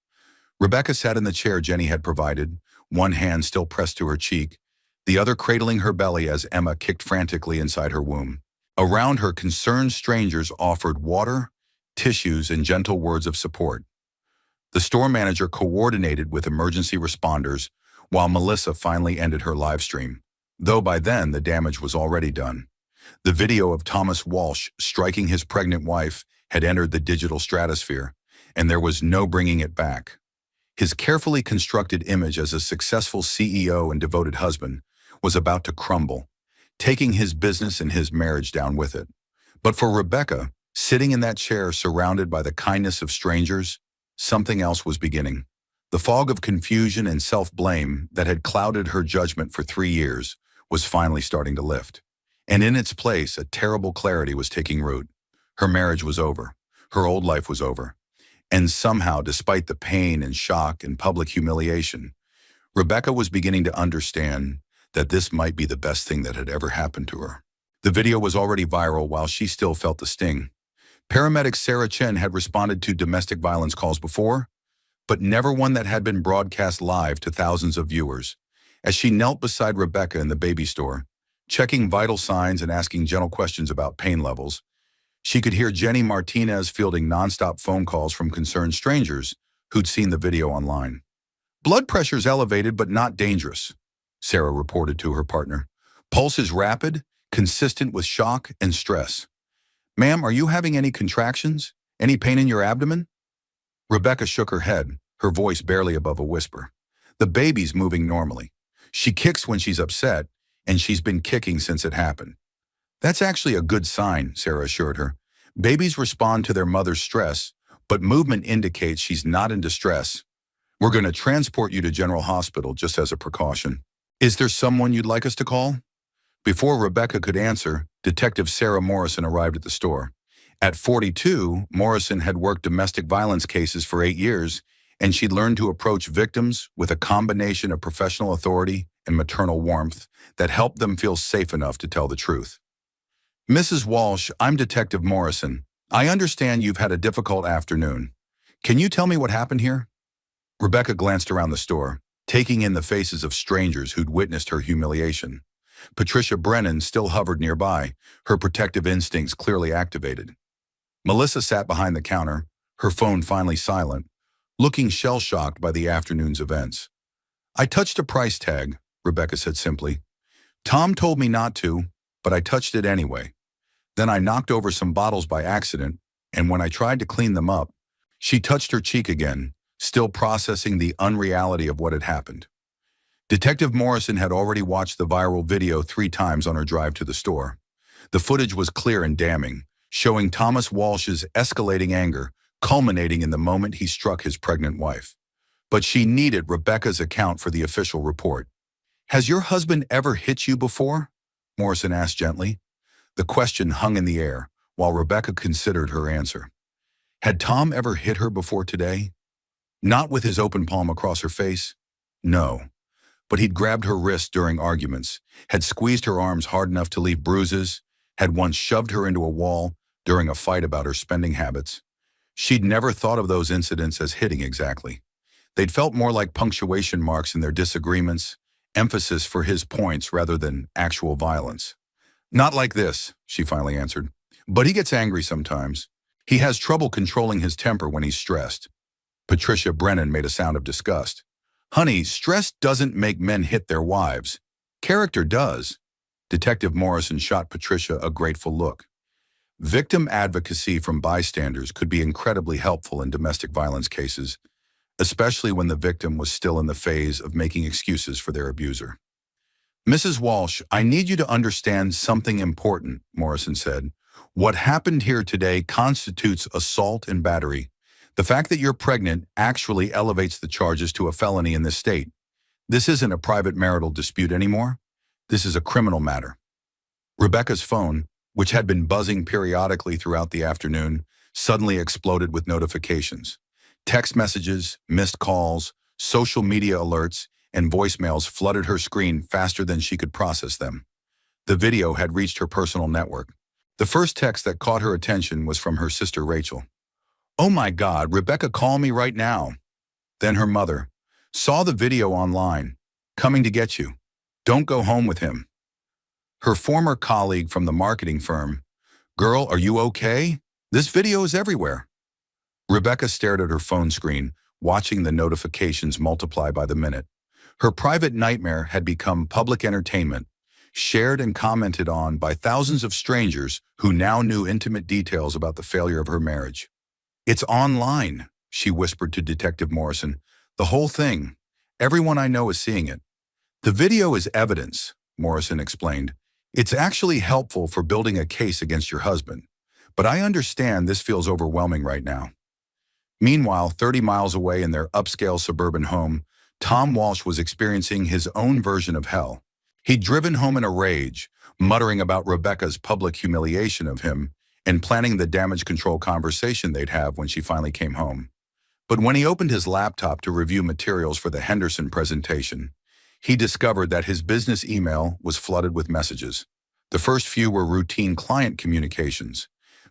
Rebecca sat in the chair Jenny had provided, one hand still pressed to her cheek, the other cradling her belly as Emma kicked frantically inside her womb. Around her, concerned strangers offered water, tissues, and gentle words of support. The store manager coordinated with emergency responders while Melissa finally ended her live stream, though by then the damage was already done. The video of Thomas Walsh striking his pregnant wife had entered the digital stratosphere, and there was no bringing it back. His carefully constructed image as a successful CEO and devoted husband was about to crumble, taking his business and his marriage down with it. But for Rebecca, sitting in that chair surrounded by the kindness of strangers, something else was beginning. The fog of confusion and self-blame that had clouded her judgment for 3 years was finally starting to lift. And in its place, a terrible clarity was taking root. Her marriage was over. Her old life was over. And somehow, despite the pain and shock and public humiliation, Rebecca was beginning to understand that this might be the best thing that had ever happened to her. The video was already viral while she still felt the sting. Paramedic Sarah Chen had responded to domestic violence calls before, but never one that had been broadcast live to thousands of viewers. As she knelt beside Rebecca in the baby store, checking vital signs and asking gentle questions about pain levels, she could hear Jenny Martinez fielding nonstop phone calls from concerned strangers who'd seen the video online. "Blood pressure's elevated but not dangerous," Sarah reported to her partner. "Pulse is rapid, consistent with shock and stress. Ma'am, are you having any contractions? Any pain in your abdomen?" Rebecca shook her head, her voice barely above a whisper. "The baby's moving normally. She kicks when she's upset, and she's been kicking since it happened." "That's actually a good sign," Sarah assured her. "Babies respond to their mother's stress, but movement indicates she's not in distress. We're going to transport you to General Hospital just as a precaution. Is there someone you'd like us to call?" Before Rebecca could answer, Detective Sarah Morrison arrived at the store. At 42, Morrison had worked domestic violence cases for 8 years, and she'd learned to approach victims with a combination of professional authority and maternal warmth that helped them feel safe enough to tell the truth. "Mrs. Walsh, I'm Detective Morrison. I understand you've had a difficult afternoon. Can you tell me what happened here?" Rebecca glanced around the store, taking in the faces of strangers who'd witnessed her humiliation. Patricia Brennan still hovered nearby, her protective instincts clearly activated. Melissa sat behind the counter, her phone finally silent, looking shell-shocked by the afternoon's events. "I touched a price tag," Rebecca said simply. "Tom told me not to, but I touched it anyway. Then I knocked over some bottles by accident, and when I tried to clean them up," she touched her cheek again, still processing the unreality of what had happened. Detective Morrison had already watched the viral video 3 times on her drive to the store. The footage was clear and damning, showing Thomas Walsh's escalating anger, culminating in the moment he struck his pregnant wife. But she needed Rebecca's account for the official report. "Has your husband ever hit you before?" Morrison asked gently. The question hung in the air, while Rebecca considered her answer. Had Tom ever hit her before today? Not with his open palm across her face. No. But he'd grabbed her wrist during arguments, had squeezed her arms hard enough to leave bruises, had once shoved her into a wall during a fight about her spending habits. She'd never thought of those incidents as hitting exactly. They'd felt more like punctuation marks in their disagreements, emphasis for his points rather than actual violence. "Not like this," she finally answered. "But he gets angry sometimes. He has trouble controlling his temper when he's stressed." Patricia Brennan made a sound of disgust. "Honey, stress doesn't make men hit their wives. Character does." Detective Morrison shot Patricia a grateful look. Victim advocacy from bystanders could be incredibly helpful in domestic violence cases, especially when the victim was still in the phase of making excuses for their abuser. Mrs. Walsh, I need you to understand something important, Morrison said. What happened here today constitutes assault and battery. The fact that you're pregnant actually elevates the charges to a felony in this state. This isn't a private marital dispute anymore. This is a criminal matter. Rebecca's phone, which had been buzzing periodically throughout the afternoon, suddenly exploded with notifications. Text messages, missed calls, social media alerts, and voicemails flooded her screen faster than she could process them. The video had reached her personal network. The first text that caught her attention was from her sister Rachel. "Oh my God, Rebecca, call me right now." Then her mother. "Saw the video online. Coming to get you. Don't go home with him." Her former colleague from the marketing firm. "Girl, are you okay? This video is everywhere." Rebecca stared at her phone screen, watching the notifications multiply by the minute. Her private nightmare had become public entertainment, shared and commented on by thousands of strangers who now knew intimate details about the failure of her marriage. "It's online," she whispered to Detective Morrison. "The whole thing. Everyone I know is seeing it." "The video is evidence," Morrison explained. "It's actually helpful for building a case against your husband. But I understand this feels overwhelming right now." Meanwhile, 30 miles away in their upscale suburban home, Tom Walsh was experiencing his own version of hell. He'd driven home in a rage, muttering about Rebecca's public humiliation of him and planning the damage control conversation they'd have when she finally came home. But when he opened his laptop to review materials for the Henderson presentation, he discovered that his business email was flooded with messages. The first few were routine client communications,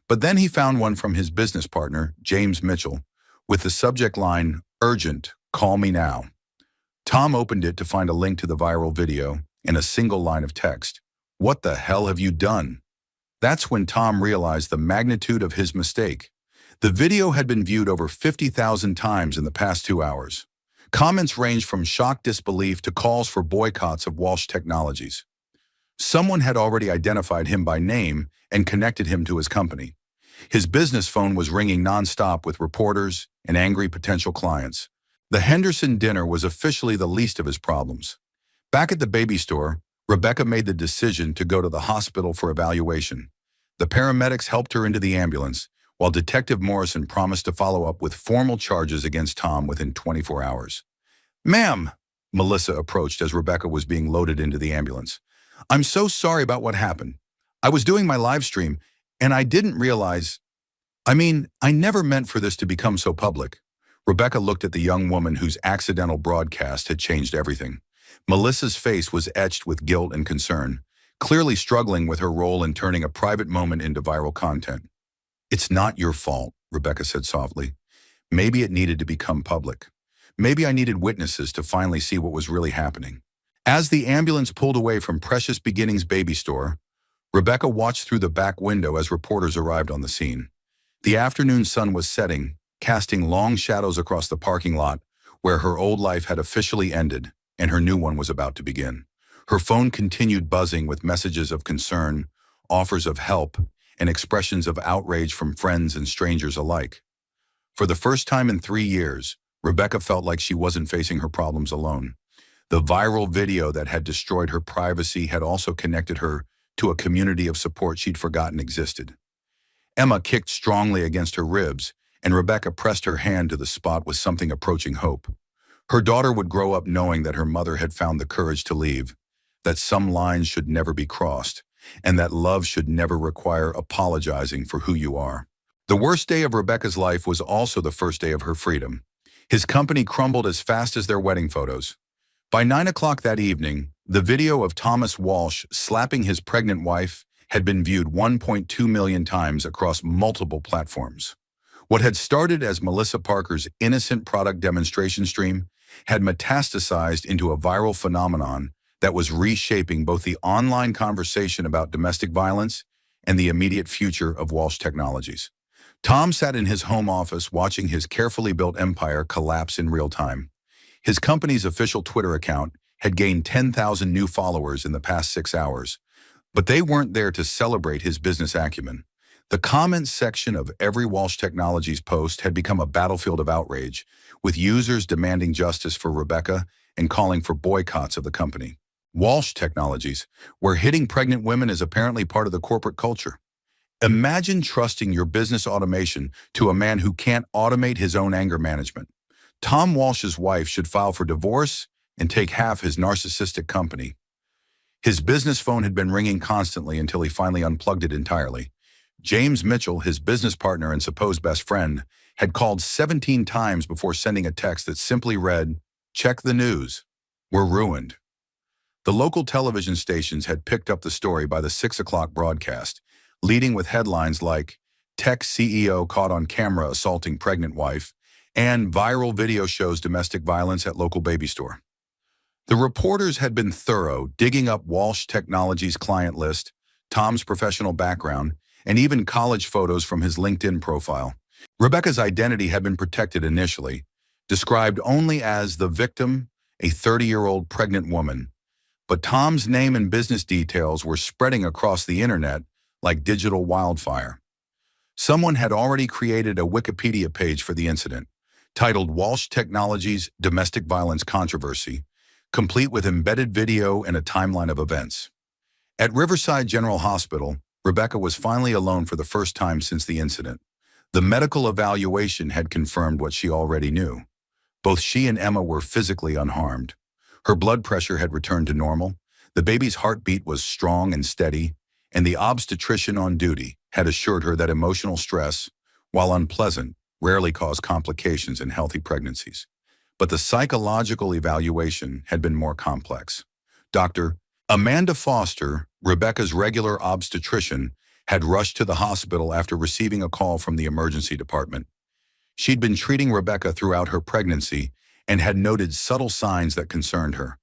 but then he found one from his business partner, James Mitchell, with the subject line, "Urgent, call me now." Tom opened it to find a link to the viral video and a single line of text. "What the hell have you done?" That's when Tom realized the magnitude of his mistake. The video had been viewed over 50,000 times in the past 2 hours. Comments ranged from shocked disbelief to calls for boycotts of Walsh Technologies. Someone had already identified him by name and connected him to his company. His business phone was ringing nonstop with reporters and angry potential clients. The Henderson dinner was officially the least of his problems. Back at the baby store, Rebecca made the decision to go to the hospital for evaluation. The paramedics helped her into the ambulance, while Detective Morrison promised to follow up with formal charges against Tom within 24 hours. "Ma'am," Melissa approached as Rebecca was being loaded into the ambulance. "I'm so sorry about what happened. I was doing my live stream, and I didn't realize. I never meant for this to become so public." Rebecca looked at the young woman whose accidental broadcast had changed everything. Melissa's face was etched with guilt and concern, clearly struggling with her role in turning a private moment into viral content. "It's not your fault," Rebecca said softly. "Maybe it needed to become public. Maybe I needed witnesses to finally see what was really happening." As the ambulance pulled away from Precious Beginnings Baby Store, Rebecca watched through the back window as reporters arrived on the scene. The afternoon sun was setting, casting long shadows across the parking lot where her old life had officially ended and her new one was about to begin. Her phone continued buzzing with messages of concern, offers of help, and expressions of outrage from friends and strangers alike. For the first time in 3 years, Rebecca felt like she wasn't facing her problems alone. The viral video that had destroyed her privacy had also connected her to a community of support she'd forgotten existed. Emma kicked strongly against her ribs, and Rebecca pressed her hand to the spot with something approaching hope. Her daughter would grow up knowing that her mother had found the courage to leave, that some lines should never be crossed, and that love should never require apologizing for who you are. The worst day of Rebecca's life was also the first day of her freedom. His company crumbled as fast as their wedding photos. By 9 o'clock that evening, the video of Thomas Walsh slapping his pregnant wife had been viewed 1.2 million times across multiple platforms. What had started as Melissa Parker's innocent product demonstration stream had metastasized into a viral phenomenon that was reshaping both the online conversation about domestic violence and the immediate future of Walsh Technologies. Tom sat in his home office watching his carefully built empire collapse in real time. His company's official Twitter account had gained 10,000 new followers in the past 6 hours, but they weren't there to celebrate his business acumen. The comments section of every Walsh Technologies post had become a battlefield of outrage, with users demanding justice for Rebecca and calling for boycotts of the company. Walsh Technologies, where hitting pregnant women is apparently part of the corporate culture. Imagine trusting your business automation to a man who can't automate his own anger management. Tom Walsh's wife should file for divorce and take half his narcissistic company. His business phone had been ringing constantly until he finally unplugged it entirely. James Mitchell, his business partner and supposed best friend, had called 17 times before sending a text that simply read, "Check the news. We're ruined." The local television stations had picked up the story by the 6 o'clock broadcast, leading with headlines like, "Tech CEO caught on camera assaulting pregnant wife," and "Viral video shows domestic violence at local baby store." The reporters had been thorough, digging up Walsh Technologies' client list, Tom's professional background, and even college photos from his LinkedIn profile. Rebecca's identity had been protected initially, described only as the victim, a 30-year-old pregnant woman. But Tom's name and business details were spreading across the internet like digital wildfire. Someone had already created a Wikipedia page for the incident, titled Walsh Technologies Domestic Violence Controversy, complete with embedded video and a timeline of events. At Riverside General Hospital, Rebecca was finally alone for the first time since the incident. The medical evaluation had confirmed what she already knew. Both she and Emma were physically unharmed. Her blood pressure had returned to normal, the baby's heartbeat was strong and steady, and the obstetrician on duty had assured her that emotional stress, while unpleasant, rarely caused complications in healthy pregnancies. But the psychological evaluation had been more complex. Dr. Amanda Foster, Rebecca's regular obstetrician, had rushed to the hospital after receiving a call from the emergency department. She'd been treating Rebecca throughout her pregnancy and had noted subtle signs that concerned her.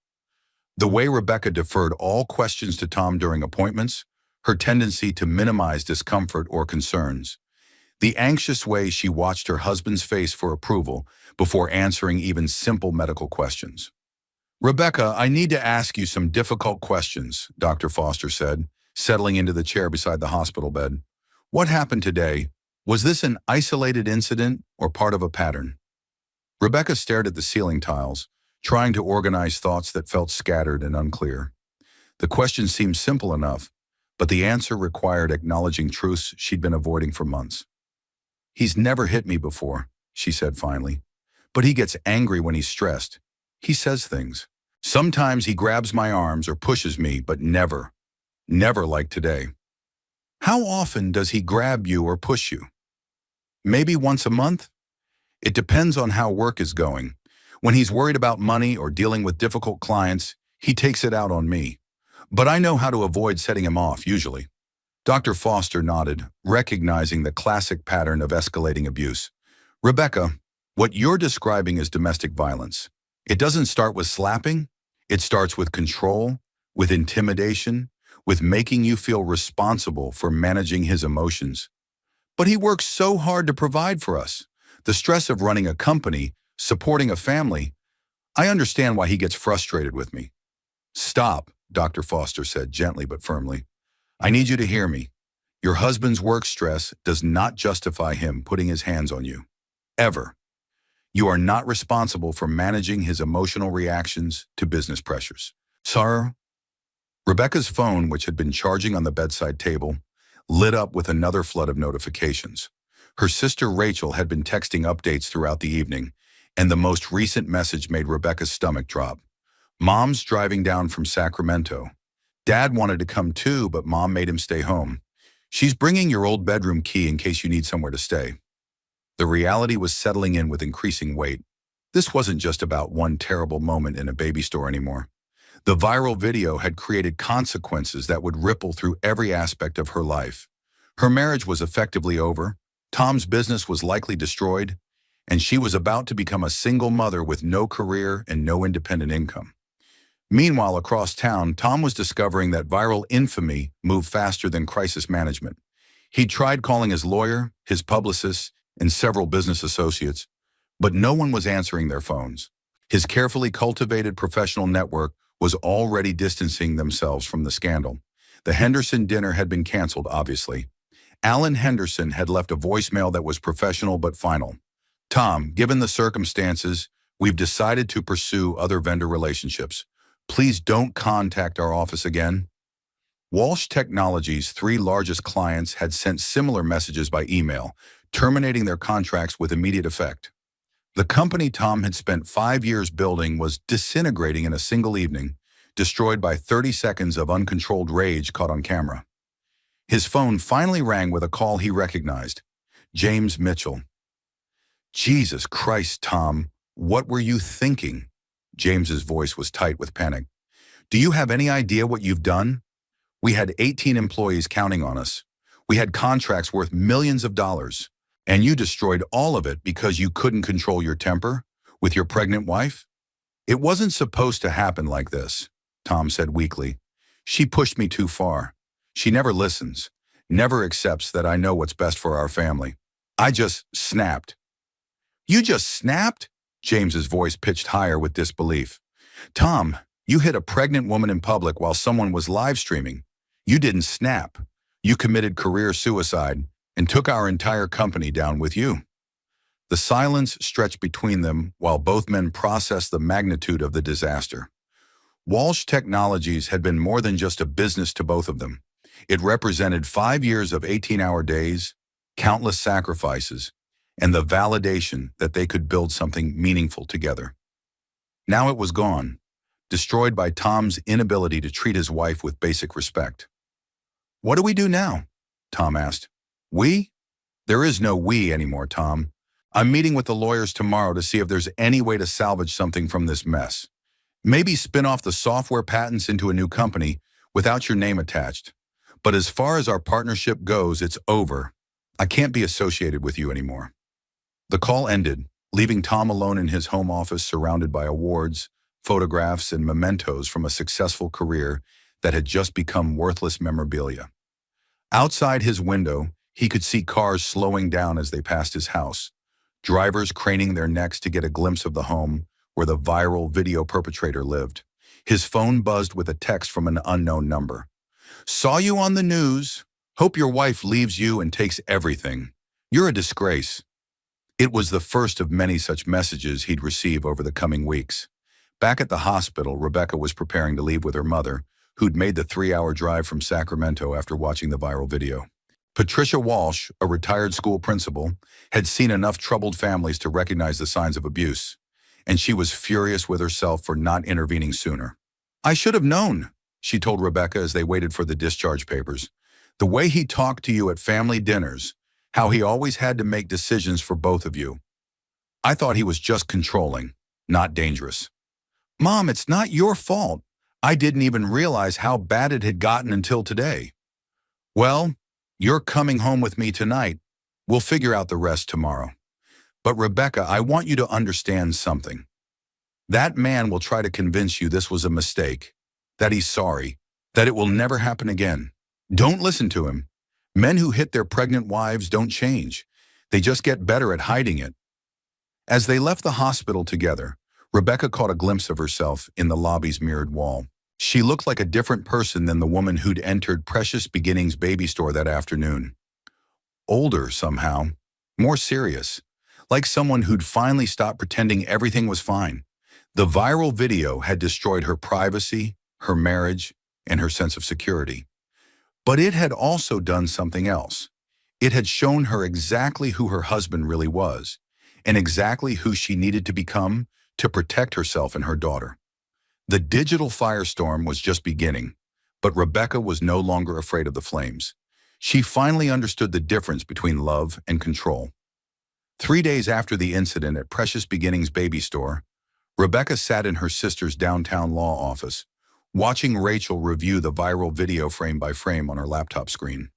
The way Rebecca deferred all questions to Tom during appointments, her tendency to minimize discomfort or concerns, the anxious way she watched her husband's face for approval before answering even simple medical questions. "Rebecca, I need to ask you some difficult questions," Dr. Foster said, settling into the chair beside the hospital bed. "What happened today? Was this an isolated incident or part of a pattern?" Rebecca stared at the ceiling tiles, trying to organize thoughts that felt scattered and unclear. The question seemed simple enough, but the answer required acknowledging truths she'd been avoiding for months. "He's never hit me before," she said finally. "But he gets angry when he's stressed. He says things. Sometimes he grabs my arms or pushes me, but never like today." "How often does he grab you or push you?" "Maybe once a month. It depends on how work is going. When he's worried about money or dealing with difficult clients, he takes it out on me. But I know how to avoid setting him off, usually." Dr. Foster nodded, recognizing the classic pattern of escalating abuse. "Rebecca, what you're describing is domestic violence. It doesn't start with slapping. It starts with control, with intimidation, with making you feel responsible for managing his emotions. But he works so hard to provide for us. The stress of running a company, supporting a family. I understand why he gets frustrated with me." "Stop," Dr. Foster said gently but firmly. "I need you to hear me. Your husband's work stress does not justify him putting his hands on you. Ever. You are not responsible for managing his emotional reactions to business pressures." "Sir?" Rebecca's phone, which had been charging on the bedside table, lit up with another flood of notifications. Her sister Rachel had been texting updates throughout the evening, and the most recent message made Rebecca's stomach drop. "Mom's driving down from Sacramento. Dad wanted to come too, but Mom made him stay home. She's bringing your old bedroom key in case you need somewhere to stay." The reality was settling in with increasing weight. This wasn't just about one terrible moment in a baby store anymore. The viral video had created consequences that would ripple through every aspect of her life. Her marriage was effectively over, Tom's business was likely destroyed, and she was about to become a single mother with no career and no independent income. Meanwhile, across town, Tom was discovering that viral infamy moved faster than crisis management. He'd tried calling his lawyer, his publicist, and several business associates, but no one was answering their phones. His carefully cultivated professional network was already distancing themselves from the scandal. The Henderson dinner had been canceled, obviously, Alan Henderson had left a voicemail that was professional but final. Tom, given the circumstances, we've decided to pursue other vendor relationships. Please don't contact our office again. Walsh Technologies' three largest clients had sent similar messages by email, terminating their contracts with immediate effect. The company Tom had spent 5 years building was disintegrating in a single evening, destroyed by 30 seconds of uncontrolled rage caught on camera. His phone finally rang with a call he recognized. James Mitchell. Jesus Christ, Tom, what were you thinking? James's voice was tight with panic. Do you have any idea what you've done? We had 18 employees counting on us. We had contracts worth millions of dollars. And you destroyed all of it because you couldn't control your temper with your pregnant wife? It wasn't supposed to happen like this, Tom said weakly. She pushed me too far. She never listens, never accepts that I know what's best for our family. I just snapped. You just snapped? James's voice pitched higher with disbelief. Tom, you hit a pregnant woman in public while someone was live streaming. You didn't snap. You committed career suicide and took our entire company down with you. The silence stretched between them while both men processed the magnitude of the disaster. Walsh Technologies had been more than just a business to both of them. It represented 5 years of 18-hour days, countless sacrifices, and the validation that they could build something meaningful together. Now it was gone, destroyed by Tom's inability to treat his wife with basic respect. What do we do now? Tom asked. We? There is no we anymore, Tom. I'm meeting with the lawyers tomorrow to see if there's any way to salvage something from this mess. Maybe spin off the software patents into a new company without your name attached. But as far as our partnership goes, it's over. I can't be associated with you anymore. The call ended, leaving Tom alone in his home office surrounded by awards, photographs, and mementos from a successful career that had just become worthless memorabilia. Outside his window, he could see cars slowing down as they passed his house, drivers craning their necks to get a glimpse of the home where the viral video perpetrator lived. His phone buzzed with a text from an unknown number. Saw you on the news. Hope your wife leaves you and takes everything. You're a disgrace. It was the first of many such messages he'd receive over the coming weeks. Back at the hospital, Rebecca was preparing to leave with her mother, who'd made the 3-hour drive from Sacramento after watching the viral video. Patricia Walsh, a retired school principal, had seen enough troubled families to recognize the signs of abuse, and she was furious with herself for not intervening sooner. I should have known, she told Rebecca as they waited for the discharge papers. The way he talked to you at family dinners, how he always had to make decisions for both of you. I thought he was just controlling, not dangerous. Mom, it's not your fault. I didn't even realize how bad it had gotten until today. Well, you're coming home with me tonight. We'll figure out the rest tomorrow. But Rebecca, I want you to understand something. That man will try to convince you this was a mistake, that he's sorry, that it will never happen again. Don't listen to him. Men who hit their pregnant wives don't change. They just get better at hiding it. As they left the hospital together, Rebecca caught a glimpse of herself in the lobby's mirrored wall. She looked like a different person than the woman who'd entered Precious Beginnings baby store that afternoon. Older somehow, more serious, like someone who'd finally stopped pretending everything was fine. The viral video had destroyed her privacy, her marriage, and her sense of security. But it had also done something else. It had shown her exactly who her husband really was, and exactly who she needed to become to protect herself and her daughter. The digital firestorm was just beginning, but Rebecca was no longer afraid of the flames. She finally understood the difference between love and control. 3 days after the incident at Precious Beginnings baby store, Rebecca sat in her sister's downtown law office, watching Rachel review the viral video frame by frame on her laptop screen.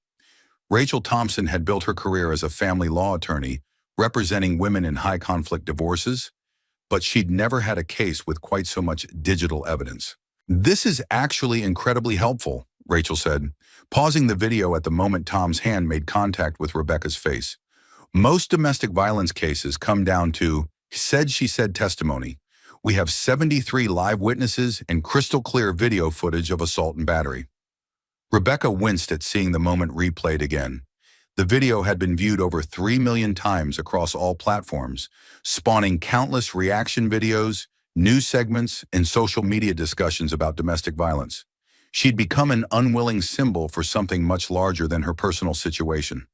Rachel Thompson had built her career as a family law attorney, representing women in high-conflict divorces, but she'd never had a case with quite so much digital evidence. This is actually incredibly helpful, Rachel said, pausing the video at the moment Tom's hand made contact with Rebecca's face. Most domestic violence cases come down to said-she-said testimony. We have 73 live witnesses and crystal-clear video footage of assault and battery. Rebecca winced at seeing the moment replayed again. The video had been viewed over 3 million times across all platforms, spawning countless reaction videos, news segments, and social media discussions about domestic violence. She'd become an unwilling symbol for something much larger than her personal situation.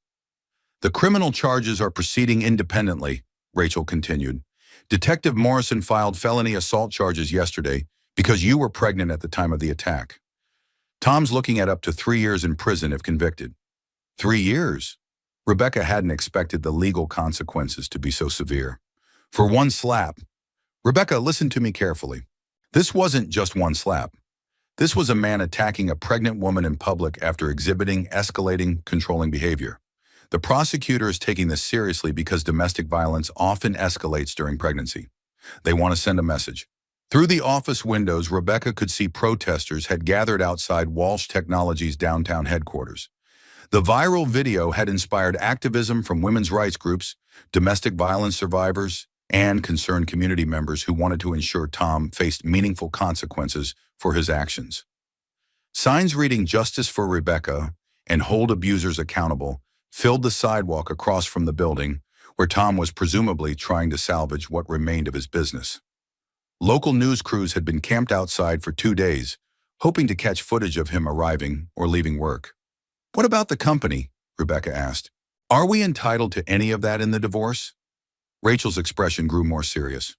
The criminal charges are proceeding independently, Rachel continued. Detective Morrison filed felony assault charges yesterday because you were pregnant at the time of the attack. Tom's looking at up to 3 years in prison if convicted. 3 years? Rebecca hadn't expected the legal consequences to be so severe. For one slap. Rebecca, listen to me carefully. This wasn't just one slap. This was a man attacking a pregnant woman in public after exhibiting escalating, controlling behavior. The prosecutor is taking this seriously because domestic violence often escalates during pregnancy. They want to send a message. Through the office windows, Rebecca could see protesters had gathered outside Walsh Technologies' downtown headquarters. The viral video had inspired activism from women's rights groups, domestic violence survivors, and concerned community members who wanted to ensure Tom faced meaningful consequences for his actions. Signs reading "Justice for Rebecca" and "Hold abusers accountable" filled the sidewalk across from the building, where Tom was presumably trying to salvage what remained of his business. Local news crews had been camped outside for 2 days, hoping to catch footage of him arriving or leaving work. What about the company? Rebecca asked. Are we entitled to any of that in the divorce? Rachel's expression grew more serious.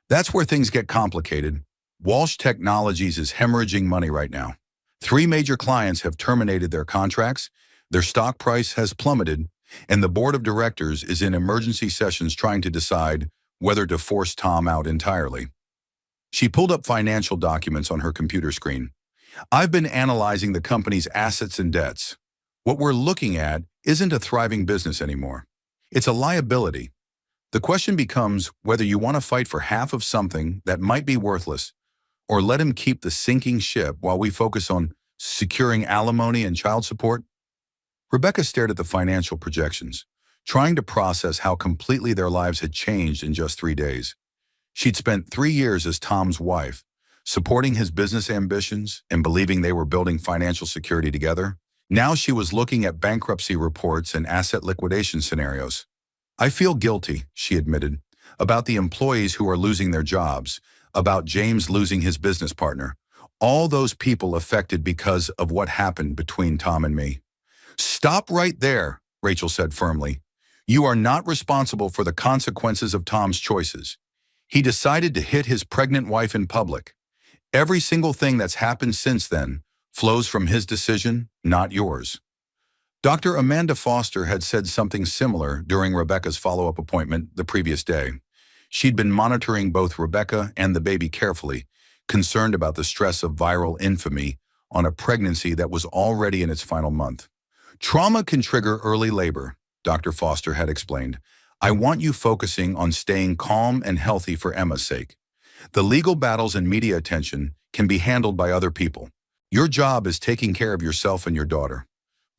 That's where things get complicated. Walsh Technologies is hemorrhaging money right now. 3 major clients have terminated their contracts, their stock price has plummeted, and the board of directors is in emergency sessions trying to decide whether to force Tom out entirely. She pulled up financial documents on her computer screen. I've been analyzing the company's assets and debts. What we're looking at isn't a thriving business anymore. It's a liability. The question becomes whether you want to fight for half of something that might be worthless, or let him keep the sinking ship while we focus on securing alimony and child support. Rebecca stared at the financial projections, trying to process how completely their lives had changed in just 3 days. She'd spent 3 years as Tom's wife, supporting his business ambitions and believing they were building financial security together. Now she was looking at bankruptcy reports and asset liquidation scenarios. I feel guilty, she admitted, about the employees who are losing their jobs, about James losing his business partner, all those people affected because of what happened between Tom and me. Stop right there, Rachel said firmly. You are not responsible for the consequences of Tom's choices. He decided to hit his pregnant wife in public. Every single thing that's happened since then flows from his decision, not yours. Dr. Amanda Foster had said something similar during Rebecca's follow-up appointment the previous day. She'd been monitoring both Rebecca and the baby carefully, concerned about the stress of viral infamy on a pregnancy that was already in its final month. Trauma can trigger early labor, Dr. Foster had explained. I want you focusing on staying calm and healthy for Emma's sake. The legal battles and media attention can be handled by other people. Your job is taking care of yourself and your daughter.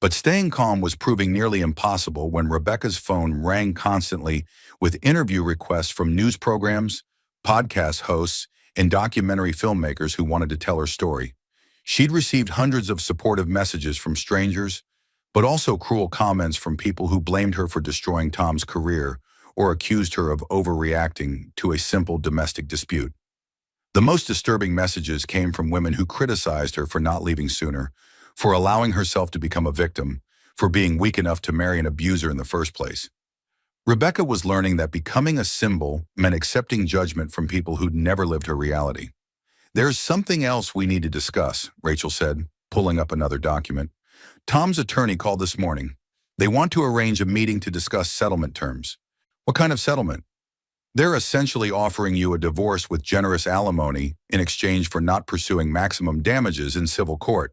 But staying calm was proving nearly impossible when Rebecca's phone rang constantly with interview requests from news programs, podcast hosts, and documentary filmmakers who wanted to tell her story. She'd received hundreds of supportive messages from strangers, but also cruel comments from people who blamed her for destroying Tom's career or accused her of overreacting to a simple domestic dispute. The most disturbing messages came from women who criticized her for not leaving sooner, for allowing herself to become a victim, for being weak enough to marry an abuser in the first place. Rebecca was learning that becoming a symbol meant accepting judgment from people who'd never lived her reality. There's something else we need to discuss, Rachel said, pulling up another document. Tom's attorney called this morning. They want to arrange a meeting to discuss settlement terms. What kind of settlement? They're essentially offering you a divorce with generous alimony in exchange for not pursuing maximum damages in civil court.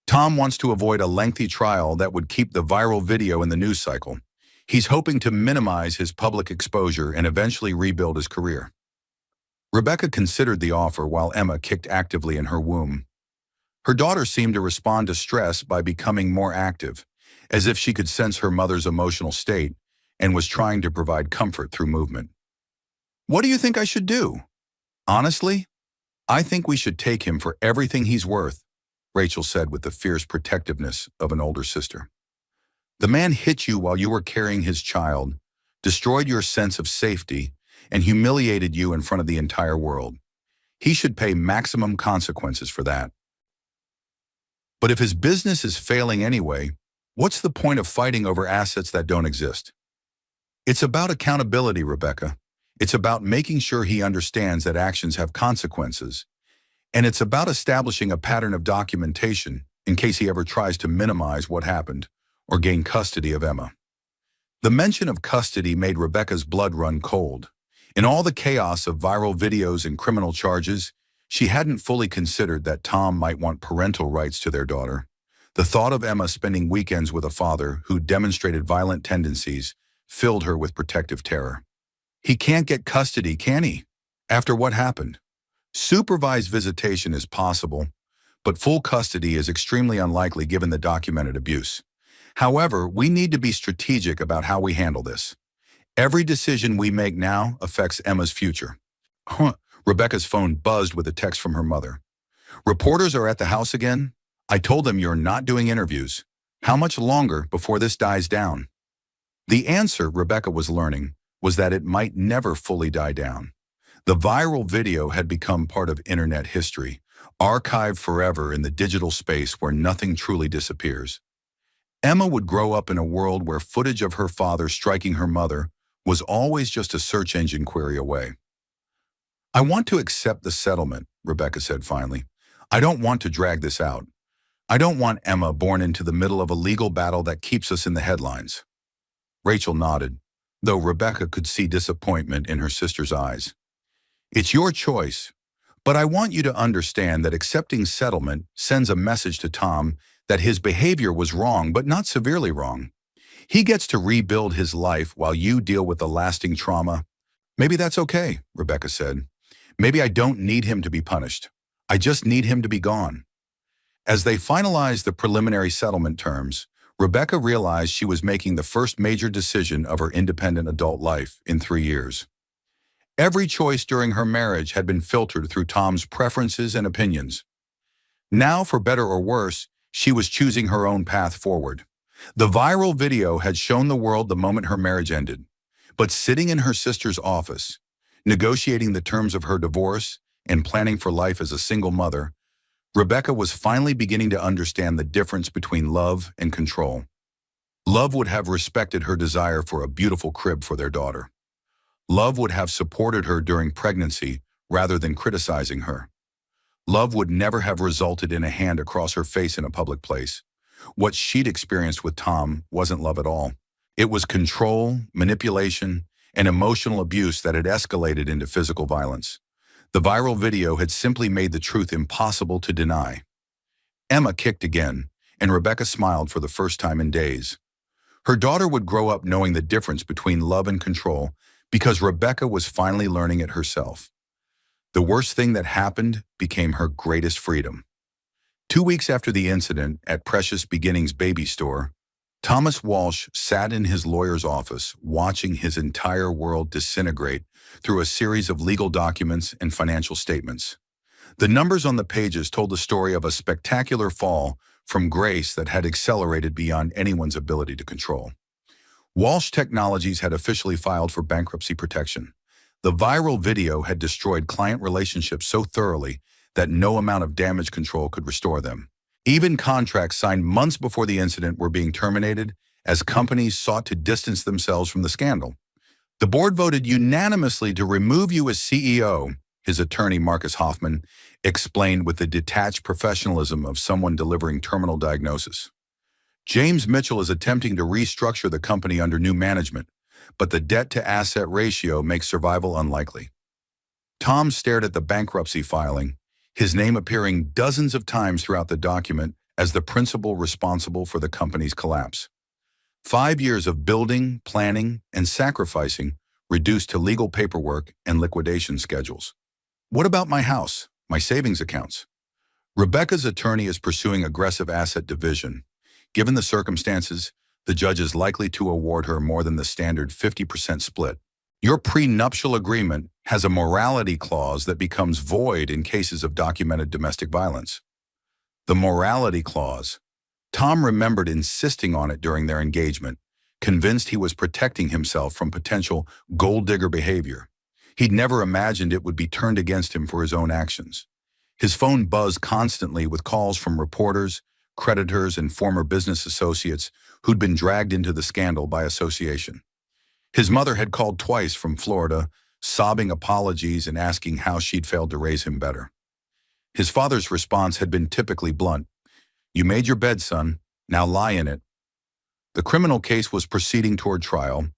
Tom wants to avoid a lengthy trial that would keep the viral video in the news cycle. He's hoping to minimize his public exposure and eventually rebuild his career. Rebecca considered the offer while Emma kicked actively in her womb. Her daughter seemed to respond to stress by becoming more active, as if she could sense her mother's emotional state and was trying to provide comfort through movement. What do you think I should do? Honestly, I think we should take him for everything he's worth, Rachel said with the fierce protectiveness of an older sister. The man hit you while you were carrying his child, destroyed your sense of safety, and humiliated you in front of the entire world. He should pay maximum consequences for that. But if his business is failing anyway, what's the point of fighting over assets that don't exist? It's about accountability, Rebecca. It's about making sure he understands that actions have consequences. And it's about establishing a pattern of documentation in case he ever tries to minimize what happened or gain custody of Emma. The mention of custody made Rebecca's blood run cold. In all the chaos of viral videos and criminal charges, she hadn't fully considered that Tom might want parental rights to their daughter. The thought of Emma spending weekends with a father who demonstrated violent tendencies filled her with protective terror. He can't get custody, can he? After what happened? Supervised visitation is possible, but full custody is extremely unlikely given the documented abuse. However, we need to be strategic about how we handle this. Every decision we make now affects Emma's future. Rebecca's phone buzzed with a text from her mother. Reporters are at the house again? I told them you're not doing interviews. How much longer before this dies down? The answer Rebecca was learning was that it might never fully die down. The viral video had become part of internet history, archived forever in the digital space where nothing truly disappears. Emma would grow up in a world where footage of her father striking her mother was always just a search engine query away. I want to accept the settlement, Rebecca said finally. I don't want to drag this out. I don't want Emma born into the middle of a legal battle that keeps us in the headlines. Rachel nodded, though Rebecca could see disappointment in her sister's eyes. It's your choice, but I want you to understand that accepting settlement sends a message to Tom that his behavior was wrong, but not severely wrong. He gets to rebuild his life while you deal with the lasting trauma. Maybe that's okay, Rebecca said. Maybe I don't need him to be punished. I just need him to be gone. As they finalized the preliminary settlement terms, Rebecca realized she was making the first major decision of her independent adult life in 3 years. Every choice during her marriage had been filtered through Tom's preferences and opinions. Now, for better or worse, she was choosing her own path forward. The viral video had shown the world the moment her marriage ended. But sitting in her sister's office, negotiating the terms of her divorce and planning for life as a single mother, Rebecca was finally beginning to understand the difference between love and control. Love would have respected her desire for a beautiful crib for their daughter. Love would have supported her during pregnancy rather than criticizing her. Love would never have resulted in a hand across her face in a public place. What she'd experienced with Tom wasn't love at all. It was control, manipulation, and emotional abuse that had escalated into physical violence. The viral video had simply made the truth impossible to deny. Emma kicked again, and Rebecca smiled for the first time in days. Her daughter would grow up knowing the difference between love and control because Rebecca was finally learning it herself. The worst thing that happened became her greatest freedom. 2 weeks after the incident at Precious Beginnings Baby Store, Thomas Walsh sat in his lawyer's office watching his entire world disintegrate through a series of legal documents and financial statements. The numbers on the pages told the story of a spectacular fall from grace that had accelerated beyond anyone's ability to control. Walsh Technologies had officially filed for bankruptcy protection. The viral video had destroyed client relationships so thoroughly that no amount of damage control could restore them. Even contracts signed months before the incident were being terminated as companies sought to distance themselves from the scandal. The board voted unanimously to remove you as CEO, his attorney Marcus Hoffman explained with the detached professionalism of someone delivering terminal diagnosis. James Mitchell is attempting to restructure the company under new management, but the debt-to-asset ratio makes survival unlikely. Tom stared at the bankruptcy filing, his name appearing dozens of times throughout the document as the principal responsible for the company's collapse. 5 years of building, planning, and sacrificing reduced to legal paperwork and liquidation schedules. What about my house, my savings accounts? Rebecca's attorney is pursuing aggressive asset division. Given the circumstances, the judge is likely to award her more than the standard 50% split. Your prenuptial agreement has a morality clause that becomes void in cases of documented domestic violence. The morality clause. Tom remembered insisting on it during their engagement, convinced he was protecting himself from potential gold digger behavior. He'd never imagined it would be turned against him for his own actions. His phone buzzed constantly with calls from reporters, creditors, and former business associates who'd been dragged into the scandal by association. His mother had called twice from Florida, sobbing apologies and asking how she'd failed to raise him better. His father's response had been typically blunt. "You made your bed, son. Now lie in it." The criminal case was proceeding toward trial,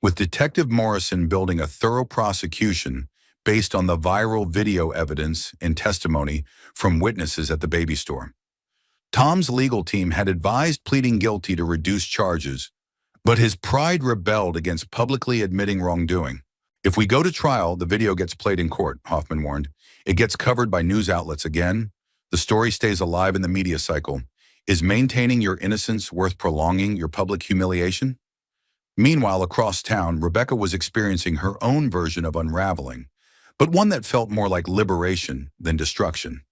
with Detective Morrison building a thorough prosecution based on the viral video evidence and testimony from witnesses at the baby store. Tom's legal team had advised pleading guilty to reduce charges, but his pride rebelled against publicly admitting wrongdoing. "If we go to trial, the video gets played in court," Hoffman warned. "It gets covered by news outlets again. The story stays alive in the media cycle. Is maintaining your innocence worth prolonging your public humiliation?" Meanwhile, across town, Rebecca was experiencing her own version of unraveling, but one that felt more like liberation than destruction.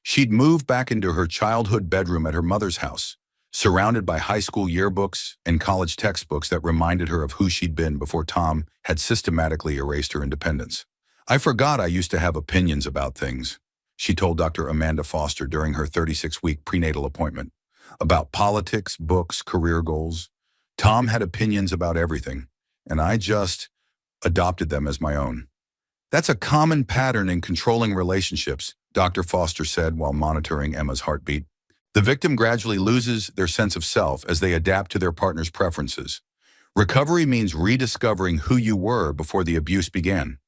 She'd moved back into her childhood bedroom at her mother's house, surrounded by high school yearbooks and college textbooks that reminded her of who she'd been before Tom had systematically erased her independence. "I forgot I used to have opinions about things," she told Dr. Amanda Foster during her 36-week prenatal appointment. "About politics, books, career goals. Tom had opinions about everything, and I just adopted them as my own." "That's a common pattern in controlling relationships," Dr. Foster said while monitoring Emma's heartbeat. "The victim gradually loses their sense of self as they adapt to their partner's preferences. Recovery means rediscovering who you were before the abuse began."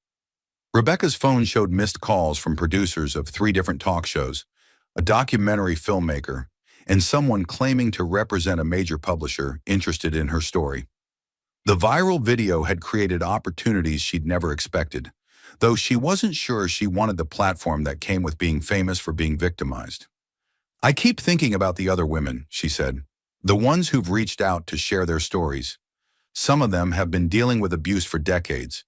Rebecca's phone showed missed calls from producers of 3 different talk shows, a documentary filmmaker, and someone claiming to represent a major publisher interested in her story. The viral video had created opportunities she'd never expected, though she wasn't sure she wanted the platform that came with being famous for being victimized. "I keep thinking about the other women," she said, "the ones who've reached out to share their stories. Some of them have been dealing with abuse for decades,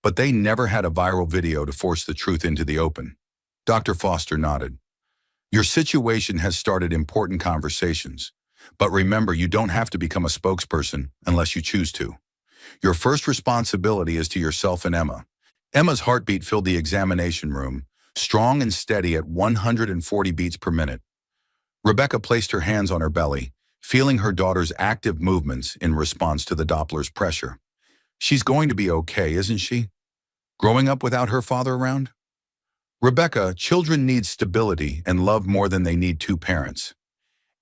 but they never had a viral video to force the truth into the open." Dr. Foster nodded. "Your situation has started important conversations, but remember, you don't have to become a spokesperson unless you choose to. Your first responsibility is to yourself and Emma." Emma's heartbeat filled the examination room, strong and steady at 140 beats per minute. Rebecca placed her hands on her belly, feeling her daughter's active movements in response to the Doppler's pressure. "She's going to be okay, isn't she? Growing up without her father around?" "Rebecca, children need stability and love more than they need 2 parents.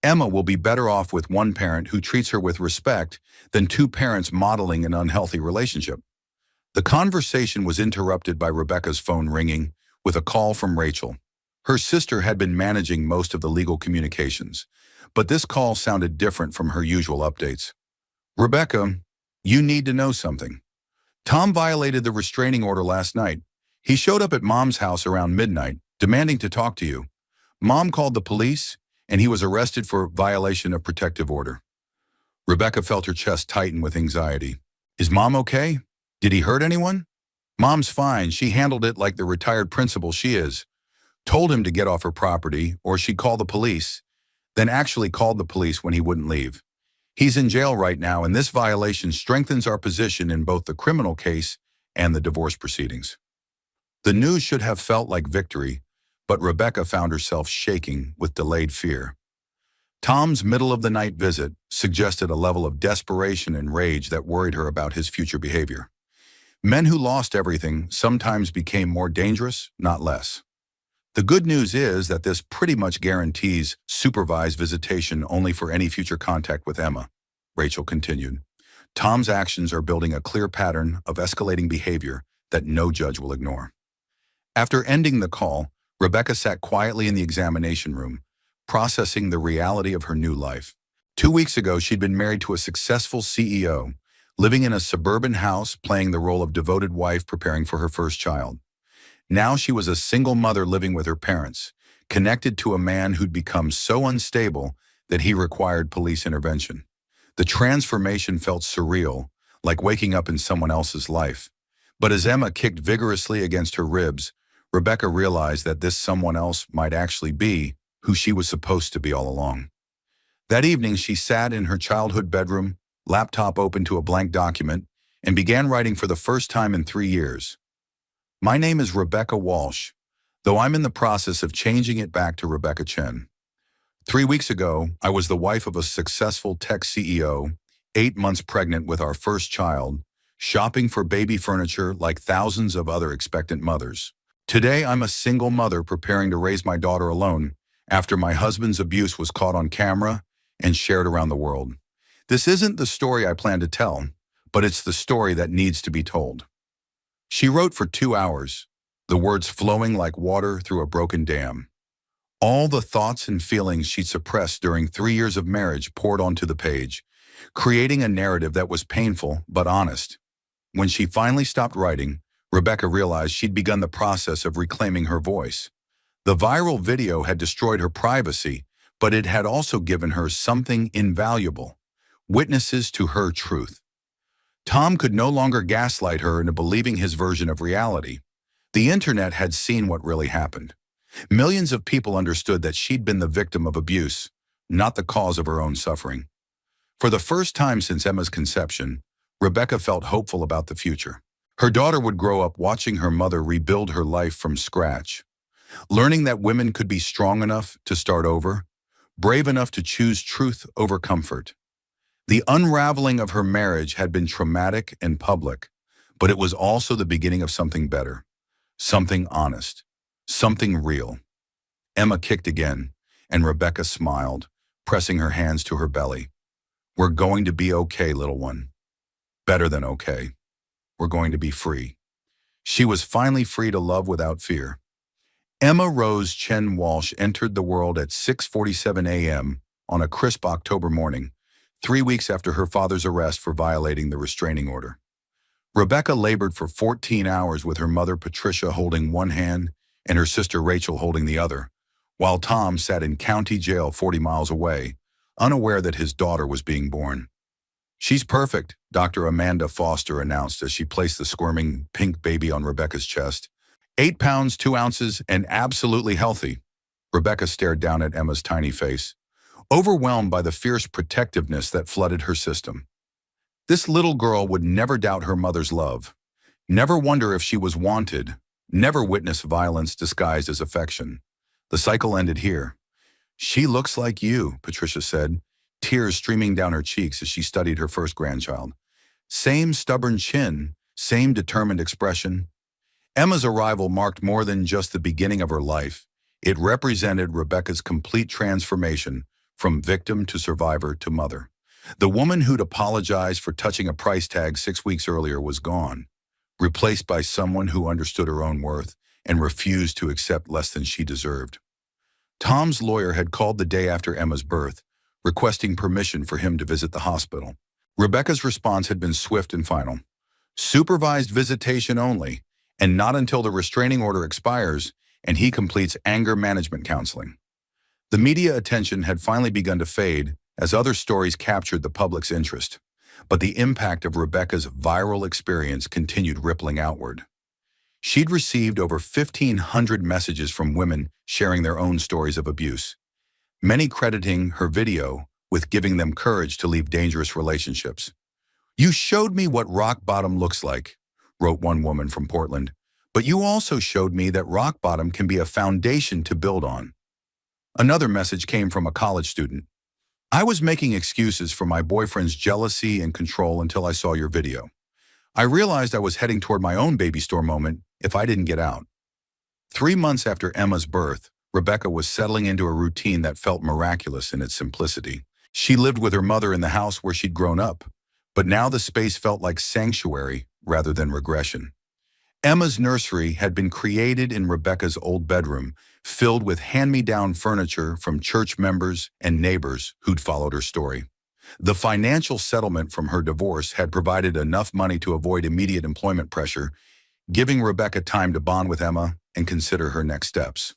Emma will be better off with one parent who treats her with respect than 2 parents modeling an unhealthy relationship." The conversation was interrupted by Rebecca's phone ringing with a call from Rachel. Her sister had been managing most of the legal communications, but this call sounded different from her usual updates. "Rebecca, you need to know something. Tom violated the restraining order last night. He showed up at Mom's house around midnight, demanding to talk to you. Mom called the police, and he was arrested for violation of protective order." Rebecca felt her chest tighten with anxiety. "Is Mom okay? Did he hurt anyone?" "Mom's fine. She handled it like the retired principal she is. Told him to get off her property or she'd call the police, then actually called the police when he wouldn't leave. He's in jail right now, and this violation strengthens our position in both the criminal case and the divorce proceedings." The news should have felt like victory, but Rebecca found herself shaking with delayed fear. Tom's middle-of-the-night visit suggested a level of desperation and rage that worried her about his future behavior. Men who lost everything sometimes became more dangerous, not less. "The good news is that this pretty much guarantees supervised visitation only for any future contact with Emma," Rachel continued. "Tom's actions are building a clear pattern of escalating behavior that no judge will ignore." After ending the call, Rebecca sat quietly in the examination room, processing the reality of her new life. 2 weeks ago, she'd been married to a successful CEO, living in a suburban house, playing the role of devoted wife preparing for her first child. Now she was a single mother living with her parents, connected to a man who'd become so unstable that he required police intervention. The transformation felt surreal, like waking up in someone else's life. But as Emma kicked vigorously against her ribs, Rebecca realized that this someone else might actually be who she was supposed to be all along. That evening, she sat in her childhood bedroom, laptop open to a blank document, and began writing for the first time in 3 years. My name is Rebecca Walsh, though I'm in the process of changing it back to Rebecca Chen. 3 weeks ago, I was the wife of a successful tech CEO, 8 months pregnant with our first child, shopping for baby furniture like thousands of other expectant mothers. Today, I'm a single mother preparing to raise my daughter alone after my husband's abuse was caught on camera and shared around the world. This isn't the story I plan to tell, but it's the story that needs to be told. She wrote for 2 hours, the words flowing like water through a broken dam. All the thoughts and feelings she'd suppressed during 3 years of marriage poured onto the page, creating a narrative that was painful but honest. When she finally stopped writing, Rebecca realized she'd begun the process of reclaiming her voice. The viral video had destroyed her privacy, but it had also given her something invaluable: witnesses to her truth. Tom could no longer gaslight her into believing his version of reality. The internet had seen what really happened. Millions of people understood that she'd been the victim of abuse, not the cause of her own suffering. For the first time since Emma's conception, Rebecca felt hopeful about the future. Her daughter would grow up watching her mother rebuild her life from scratch, learning that women could be strong enough to start over, brave enough to choose truth over comfort. The unraveling of her marriage had been traumatic and public, but it was also the beginning of something better, something honest, something real. Emma kicked again, and Rebecca smiled, pressing her hands to her belly. We're going to be okay, little one. Better than okay. We're going to be free. She was finally free to love without fear. Emma Rose Chen Walsh entered the world at 6:47 a.m. on a crisp October morning, 3 weeks after her father's arrest for violating the restraining order. Rebecca labored for 14 hours with her mother Patricia holding one hand and her sister Rachel holding the other, while Tom sat in county jail 40 miles away, unaware that his daughter was being born. She's perfect, Dr. Amanda Foster announced as she placed the squirming pink baby on Rebecca's chest. 8 pounds, 2 ounces, and absolutely healthy. Rebecca stared down at Emma's tiny face, overwhelmed by the fierce protectiveness that flooded her system. This little girl would never doubt her mother's love, never wonder if she was wanted, never witness violence disguised as affection. The cycle ended here. She looks like you, Patricia said, tears streaming down her cheeks as she studied her first grandchild. Same stubborn chin, same determined expression. Emma's arrival marked more than just the beginning of her life. It represented Rebecca's complete transformation from victim to survivor to mother. The woman who'd apologized for touching a price tag 6 weeks earlier was gone, replaced by someone who understood her own worth and refused to accept less than she deserved. Tom's lawyer had called the day after Emma's birth, requesting permission for him to visit the hospital. Rebecca's response had been swift and final. Supervised visitation only, and not until the restraining order expires and he completes anger management counseling. The media attention had finally begun to fade as other stories captured the public's interest, but the impact of Rebecca's viral experience continued rippling outward. She'd received over 1,500 messages from women sharing their own stories of abuse, many crediting her video with giving them courage to leave dangerous relationships. "You showed me what rock bottom looks like," wrote one woman from Portland, "but you also showed me that rock bottom can be a foundation to build on." Another message came from a college student. "I was making excuses for my boyfriend's jealousy and control until I saw your video. I realized I was heading toward my own baby store moment if I didn't get out." 3 months after Emma's birth, Rebecca was settling into a routine that felt miraculous in its simplicity. She lived with her mother in the house where she'd grown up, but now the space felt like sanctuary rather than regression. Emma's nursery had been created in Rebecca's old bedroom, filled with hand-me-down furniture from church members and neighbors who'd followed her story. The financial settlement from her divorce had provided enough money to avoid immediate employment pressure, giving Rebecca time to bond with Emma and consider her next steps.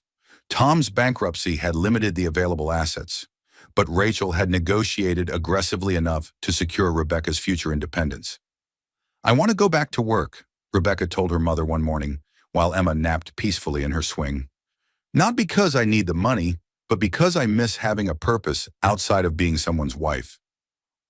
Tom's bankruptcy had limited the available assets, but Rachel had negotiated aggressively enough to secure Rebecca's future independence. "I want to go back to work," Rebecca told her mother one morning, while Emma napped peacefully in her swing. "Not because I need the money, but because I miss having a purpose outside of being someone's wife.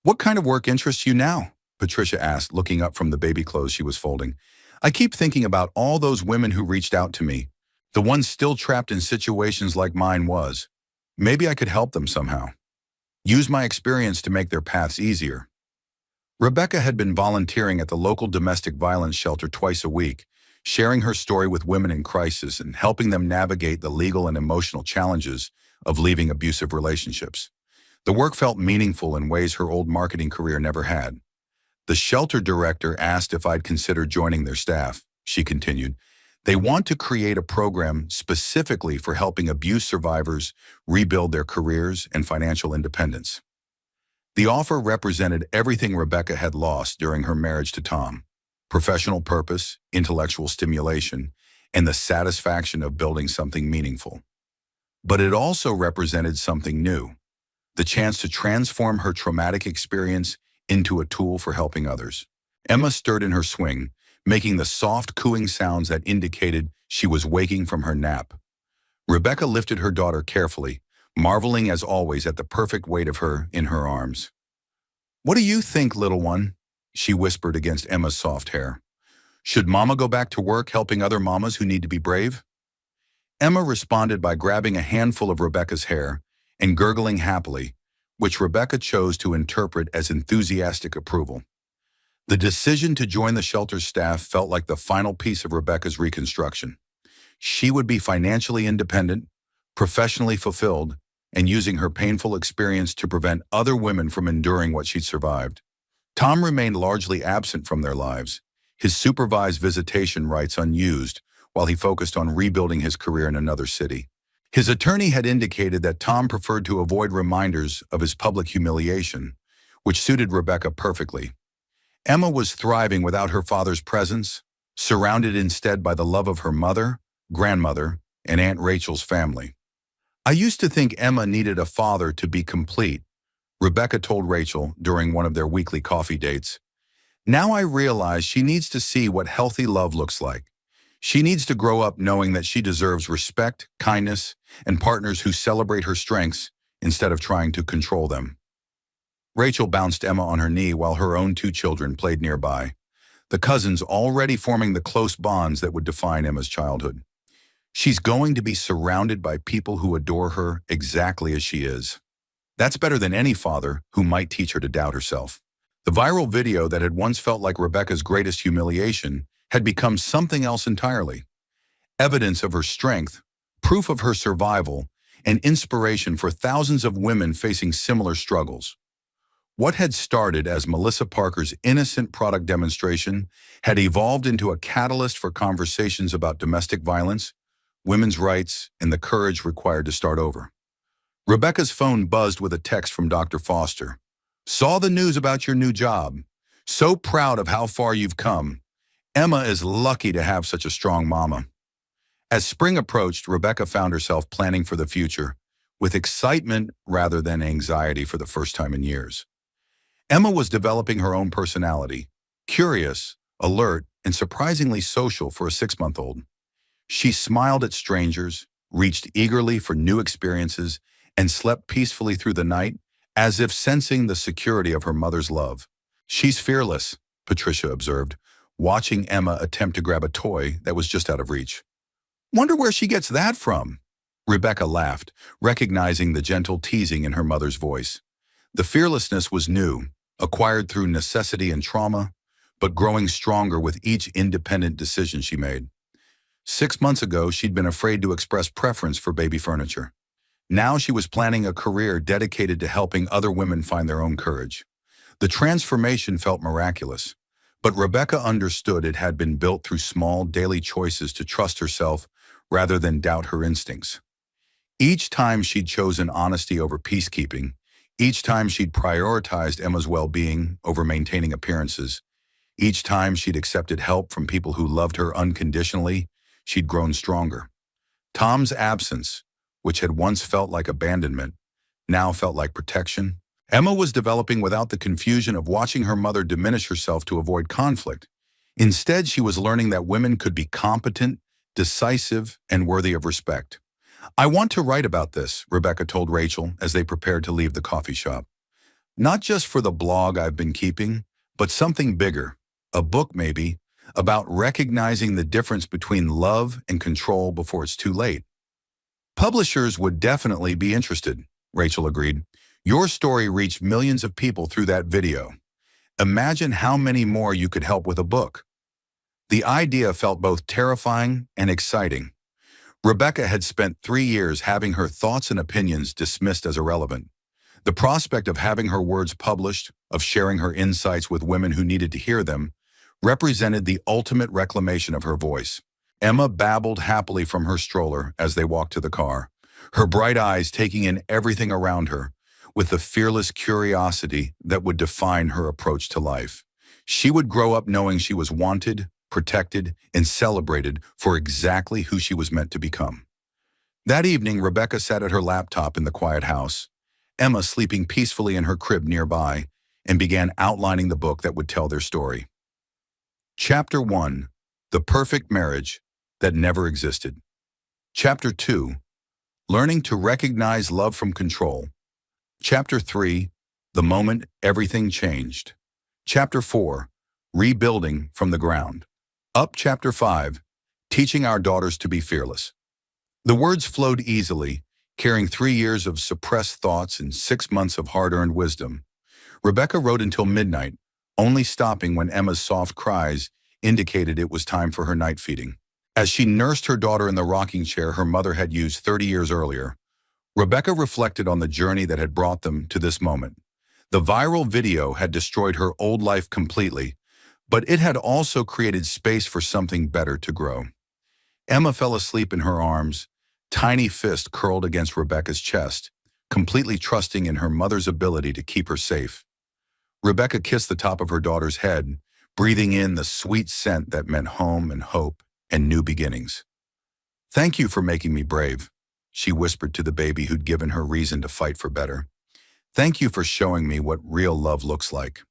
What kind of work interests you now? Patricia asked, looking up from the baby clothes she was folding. I keep thinking about all those women who reached out to me, the ones still trapped in situations like mine was. Maybe I could help them somehow. Use my experience to make their paths easier. Rebecca had been volunteering at the local domestic violence shelter twice a week, sharing her story with women in crisis and helping them navigate the legal and emotional challenges of leaving abusive relationships. The work felt meaningful in ways her old marketing career never had. The shelter director asked if I'd consider joining their staff, she continued. They want to create a program specifically for helping abuse survivors rebuild their careers and financial independence. The offer represented everything Rebecca had lost during her marriage to Tom: professional purpose, intellectual stimulation, and the satisfaction of building something meaningful. But it also represented something new: the chance to transform her traumatic experience into a tool for helping others. Emma stirred in her swing, making the soft cooing sounds that indicated she was waking from her nap. Rebecca lifted her daughter carefully, marveling as always at the perfect weight of her in her arms. What do you think, little one? She whispered against Emma's soft hair. Should Mama go back to work helping other mamas who need to be brave? Emma responded by grabbing a handful of Rebecca's hair and gurgling happily, which Rebecca chose to interpret as enthusiastic approval. The decision to join the shelter's staff felt like the final piece of Rebecca's reconstruction. She would be financially independent, professionally fulfilled, and using her painful experience to prevent other women from enduring what she'd survived. Tom remained largely absent from their lives, his supervised visitation rights unused, while he focused on rebuilding his career in another city. His attorney had indicated that Tom preferred to avoid reminders of his public humiliation, which suited Rebecca perfectly. Emma was thriving without her father's presence, surrounded instead by the love of her mother, grandmother, and Aunt Rachel's family. I used to think Emma needed a father to be complete, Rebecca told Rachel during one of their weekly coffee dates. Now I realize she needs to see what healthy love looks like. She needs to grow up knowing that she deserves respect, kindness, and partners who celebrate her strengths instead of trying to control them. Rachel bounced Emma on her knee while her own two children played nearby, the cousins already forming the close bonds that would define Emma's childhood. She's going to be surrounded by people who adore her exactly as she is. That's better than any father who might teach her to doubt herself. The viral video that had once felt like Rebecca's greatest humiliation had become something else entirely. Evidence of her strength, proof of her survival, and inspiration for thousands of women facing similar struggles. What had started as Melissa Parker's innocent product demonstration had evolved into a catalyst for conversations about domestic violence, women's rights, and the courage required to start over. Rebecca's phone buzzed with a text from Dr. Foster. Saw the news about your new job. So proud of how far you've come. Emma is lucky to have such a strong mama. As spring approached, Rebecca found herself planning for the future, with excitement rather than anxiety for the first time in years. Emma was developing her own personality, curious, alert, and surprisingly social for a 6-month-old. She smiled at strangers, reached eagerly for new experiences, and slept peacefully through the night, as if sensing the security of her mother's love. She's fearless, Patricia observed, watching Emma attempt to grab a toy that was just out of reach. Wonder where she gets that from? Rebecca laughed, recognizing the gentle teasing in her mother's voice. The fearlessness was new, acquired through necessity and trauma, but growing stronger with each independent decision she made. 6 months ago, she'd been afraid to express preference for baby furniture. Now she was planning a career dedicated to helping other women find their own courage. The transformation felt miraculous, but Rebecca understood it had been built through small daily choices to trust herself rather than doubt her instincts. Each time she'd chosen honesty over peacekeeping, each time she'd prioritized Emma's well-being over maintaining appearances, each time she'd accepted help from people who loved her unconditionally, she'd grown stronger. Tom's absence, which had once felt like abandonment, now felt like protection. Emma was developing without the confusion of watching her mother diminish herself to avoid conflict. Instead, she was learning that women could be competent, decisive, and worthy of respect. I want to write about this, Rebecca told Rachel as they prepared to leave the coffee shop. Not just for the blog I've been keeping, but something bigger, a book maybe, about recognizing the difference between love and control before it's too late. Publishers would definitely be interested, Rachel agreed. Your story reached millions of people through that video. Imagine how many more you could help with a book. The idea felt both terrifying and exciting. Rebecca had spent 3 years having her thoughts and opinions dismissed as irrelevant. The prospect of having her words published, of sharing her insights with women who needed to hear them, represented the ultimate reclamation of her voice. Emma babbled happily from her stroller as they walked to the car, her bright eyes taking in everything around her, with the fearless curiosity that would define her approach to life. She would grow up knowing she was wanted, protected, and celebrated for exactly who she was meant to become. That evening, Rebecca sat at her laptop in the quiet house, Emma sleeping peacefully in her crib nearby, and began outlining the book that would tell their story. Chapter 1: The Perfect Marriage That Never Existed. Chapter 2: Learning to Recognize Love from Control. Chapter 3: The Moment Everything Changed. Chapter 4: Rebuilding from the Ground. Up. Chapter 5: Teaching Our Daughters to be Fearless. The words flowed easily, carrying 3 years of suppressed thoughts and 6 months of hard-earned wisdom. Rebecca wrote until midnight, only stopping when Emma's soft cries indicated it was time for her night feeding. As she nursed her daughter in the rocking chair her mother had used 30 years earlier, Rebecca reflected on the journey that had brought them to this moment. The viral video had destroyed her old life completely, but it had also created space for something better to grow. Emma fell asleep in her arms, tiny fist curled against Rebecca's chest, completely trusting in her mother's ability to keep her safe. Rebecca kissed the top of her daughter's head, breathing in the sweet scent that meant home and hope and new beginnings. "Thank you for making me brave," she whispered to the baby who'd given her reason to fight for better. "Thank you for showing me what real love looks like."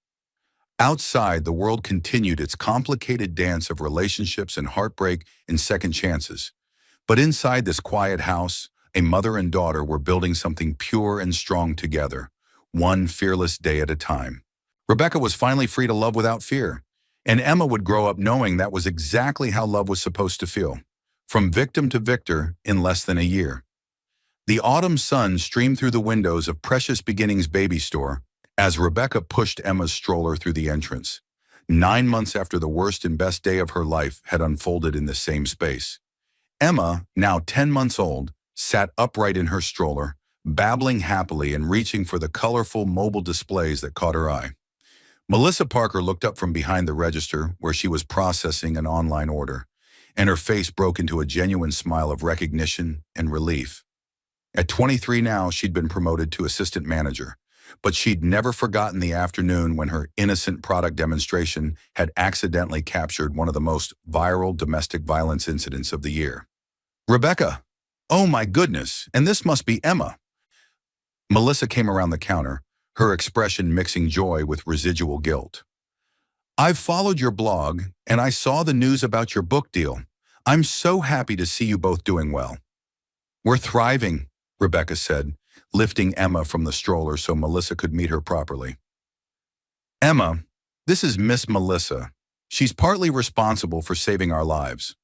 Outside, the world continued its complicated dance of relationships and heartbreak and second chances. But inside this quiet house, a mother and daughter were building something pure and strong together, one fearless day at a time. Rebecca was finally free to love without fear, and Emma would grow up knowing that was exactly how love was supposed to feel, from victim to victor in less than a year. The autumn sun streamed through the windows of Precious Beginnings Baby Store as Rebecca pushed Emma's stroller through the entrance. 9 months after the worst and best day of her life had unfolded in the same space. Emma, now 10 months old, sat upright in her stroller, babbling happily and reaching for the colorful mobile displays that caught her eye. Melissa Parker looked up from behind the register where she was processing an online order, and her face broke into a genuine smile of recognition and relief. At 23 now, she'd been promoted to assistant manager, but she'd never forgotten the afternoon when her innocent product demonstration had accidentally captured one of the most viral domestic violence incidents of the year. "Rebecca, oh my goodness, and this must be Emma." Melissa came around the counter, her expression mixing joy with residual guilt. "I've followed your blog, and I saw the news about your book deal. I'm so happy to see you both doing well." "We're thriving," Rebecca said, lifting Emma from the stroller so Melissa could meet her properly. "Emma, this is Miss Melissa. She's partly responsible for saving our lives."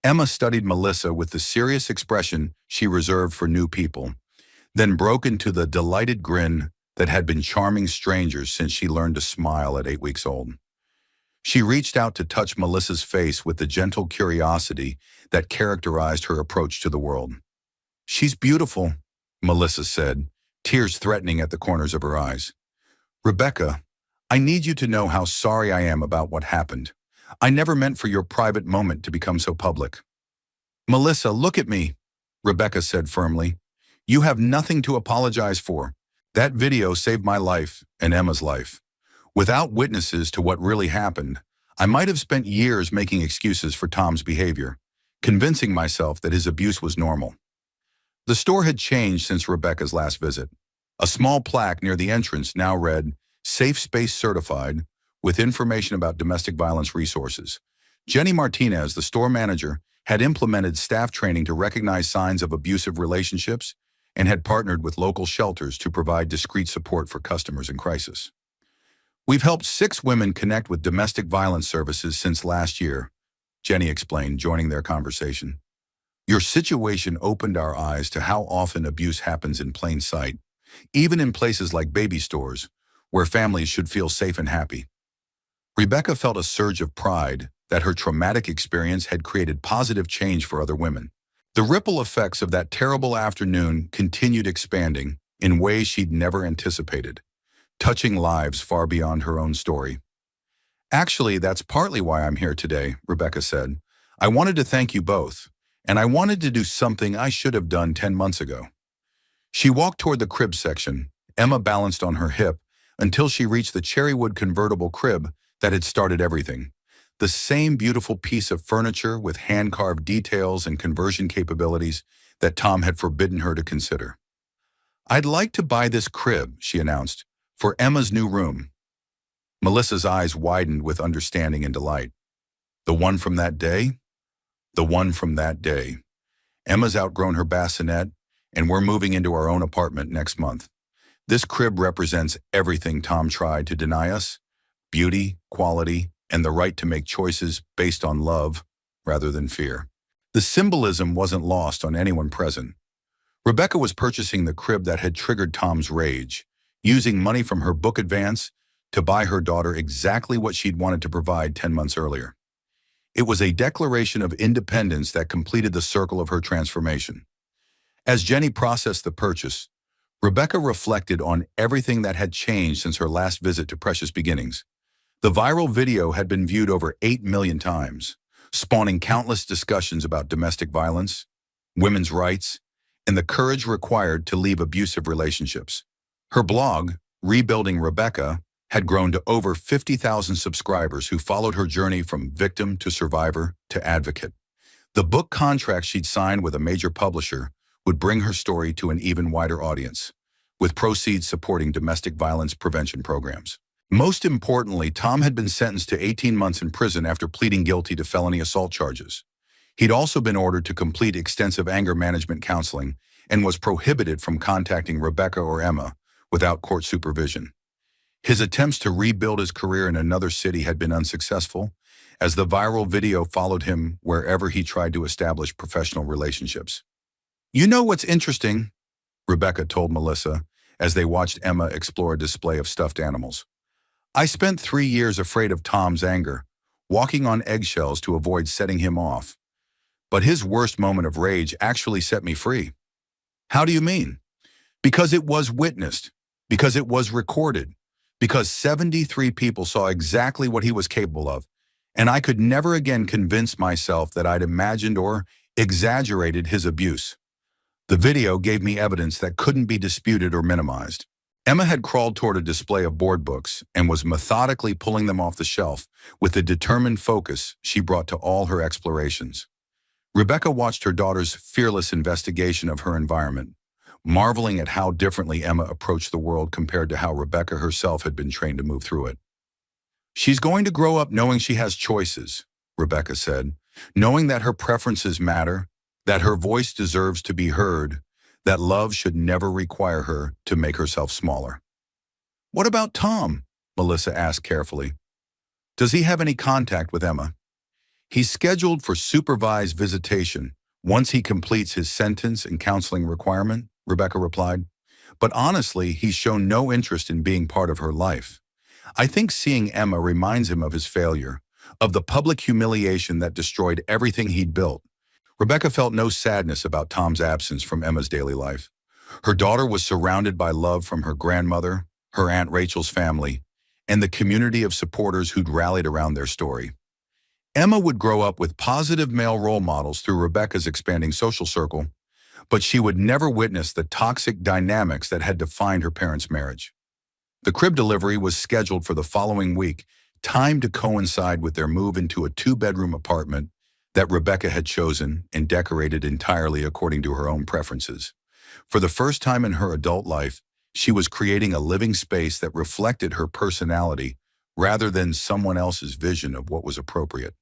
Emma studied Melissa with the serious expression she reserved for new people, then broke into the delighted grin that had been charming strangers since she learned to smile at 8 weeks old. She reached out to touch Melissa's face with the gentle curiosity that characterized her approach to the world. "She's beautiful," Melissa said, tears threatening at the corners of her eyes. "Rebecca, I need you to know how sorry I am about what happened. I never meant for your private moment to become so public." "Melissa, look at me," Rebecca said firmly. "You have nothing to apologize for. That video saved my life and Emma's life. Without witnesses to what really happened, I might have spent years making excuses for Tom's behavior, convincing myself that his abuse was normal." The store had changed since Rebecca's last visit. A small plaque near the entrance now read, "Safe Space Certified," with information about domestic violence resources. Jenny Martinez, the store manager, had implemented staff training to recognize signs of abusive relationships, and had partnered with local shelters to provide discreet support for customers in crisis. We've helped 6 women connect with domestic violence services since last year, Jenny explained, joining their conversation. Your situation opened our eyes to how often abuse happens in plain sight, even in places like baby stores, where families should feel safe and happy. Rebecca felt a surge of pride that her traumatic experience had created positive change for other women. The ripple effects of that terrible afternoon continued expanding in ways she'd never anticipated, touching lives far beyond her own story. Actually, that's partly why I'm here today, Rebecca said. I wanted to thank you both, and I wanted to do something I should have done 10 months ago. She walked toward the crib section, Emma balanced on her hip, until she reached the cherrywood convertible crib that had started everything. The same beautiful piece of furniture with hand-carved details and conversion capabilities that Tom had forbidden her to consider. I'd like to buy this crib, she announced, for Emma's new room. Melissa's eyes widened with understanding and delight. The one from that day? The one from that day. Emma's outgrown her bassinet, and we're moving into our own apartment next month. This crib represents everything Tom tried to deny us: beauty, quality, and the right to make choices based on love rather than fear. The symbolism wasn't lost on anyone present. Rebecca was purchasing the crib that had triggered Tom's rage, using money from her book advance to buy her daughter exactly what she'd wanted to provide 10 months earlier. It was a declaration of independence that completed the circle of her transformation. As Jenny processed the purchase, Rebecca reflected on everything that had changed since her last visit to Precious Beginnings. The viral video had been viewed over 8 million times, spawning countless discussions about domestic violence, women's rights, and the courage required to leave abusive relationships. Her blog, Rebuilding Rebecca, had grown to over 50,000 subscribers who followed her journey from victim to survivor to advocate. The book contract she'd signed with a major publisher would bring her story to an even wider audience, with proceeds supporting domestic violence prevention programs. Most importantly, Tom had been sentenced to 18 months in prison after pleading guilty to felony assault charges. He'd also been ordered to complete extensive anger management counseling and was prohibited from contacting Rebecca or Emma without court supervision. His attempts to rebuild his career in another city had been unsuccessful, as the viral video followed him wherever he tried to establish professional relationships. You know what's interesting? Rebecca told Melissa as they watched Emma explore a display of stuffed animals. I spent 3 years afraid of Tom's anger, walking on eggshells to avoid setting him off. But his worst moment of rage actually set me free. How do you mean? Because it was witnessed, because it was recorded, because 73 people saw exactly what he was capable of, and I could never again convince myself that I'd imagined or exaggerated his abuse. The video gave me evidence that couldn't be disputed or minimized. Emma had crawled toward a display of board books and was methodically pulling them off the shelf with the determined focus she brought to all her explorations. Rebecca watched her daughter's fearless investigation of her environment, marveling at how differently Emma approached the world compared to how Rebecca herself had been trained to move through it. She's going to grow up knowing she has choices, Rebecca said, knowing that her preferences matter, that her voice deserves to be heard, that love should never require her to make herself smaller. What about Tom? Melissa asked carefully. Does he have any contact with Emma? He's scheduled for supervised visitation once he completes his sentence and counseling requirement, Rebecca replied. But honestly, he's shown no interest in being part of her life. I think seeing Emma reminds him of his failure, of the public humiliation that destroyed everything he'd built. Rebecca felt no sadness about Tom's absence from Emma's daily life. Her daughter was surrounded by love from her grandmother, her Aunt Rachel's family, and the community of supporters who'd rallied around their story. Emma would grow up with positive male role models through Rebecca's expanding social circle, but she would never witness the toxic dynamics that had defined her parents' marriage. The crib delivery was scheduled for the following week, timed to coincide with their move into a 2-bedroom apartment that Rebecca had chosen and decorated entirely according to her own preferences. For the first time in her adult life, she was creating a living space that reflected her personality rather than someone else's vision of what was appropriate.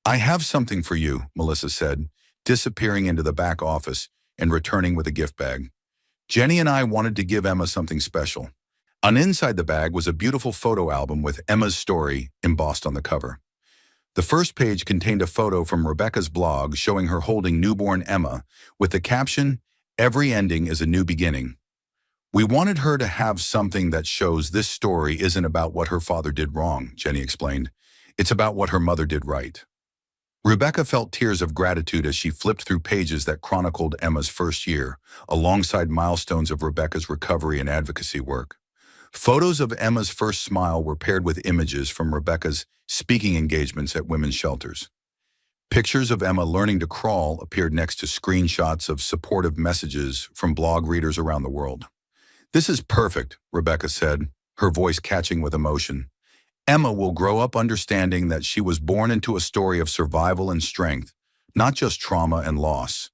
I have something for you, Melissa said, disappearing into the back office and returning with a gift bag. Jenny and I wanted to give Emma something special. On inside the bag was a beautiful photo album with Emma's story embossed on the cover. The first page contained a photo from Rebecca's blog showing her holding newborn Emma with the caption, "Every ending is a new beginning." We wanted her to have something that shows this story isn't about what her father did wrong, Jenny explained. It's about what her mother did right. Rebecca felt tears of gratitude as she flipped through pages that chronicled Emma's first year, alongside milestones of Rebecca's recovery and advocacy work. Photos of Emma's first smile were paired with images from Rebecca's speaking engagements at women's shelters. Pictures of Emma learning to crawl appeared next to screenshots of supportive messages from blog readers around the world. "This is perfect," Rebecca said, her voice catching with emotion. "Emma will grow up understanding that she was born into a story of survival and strength, not just trauma and loss."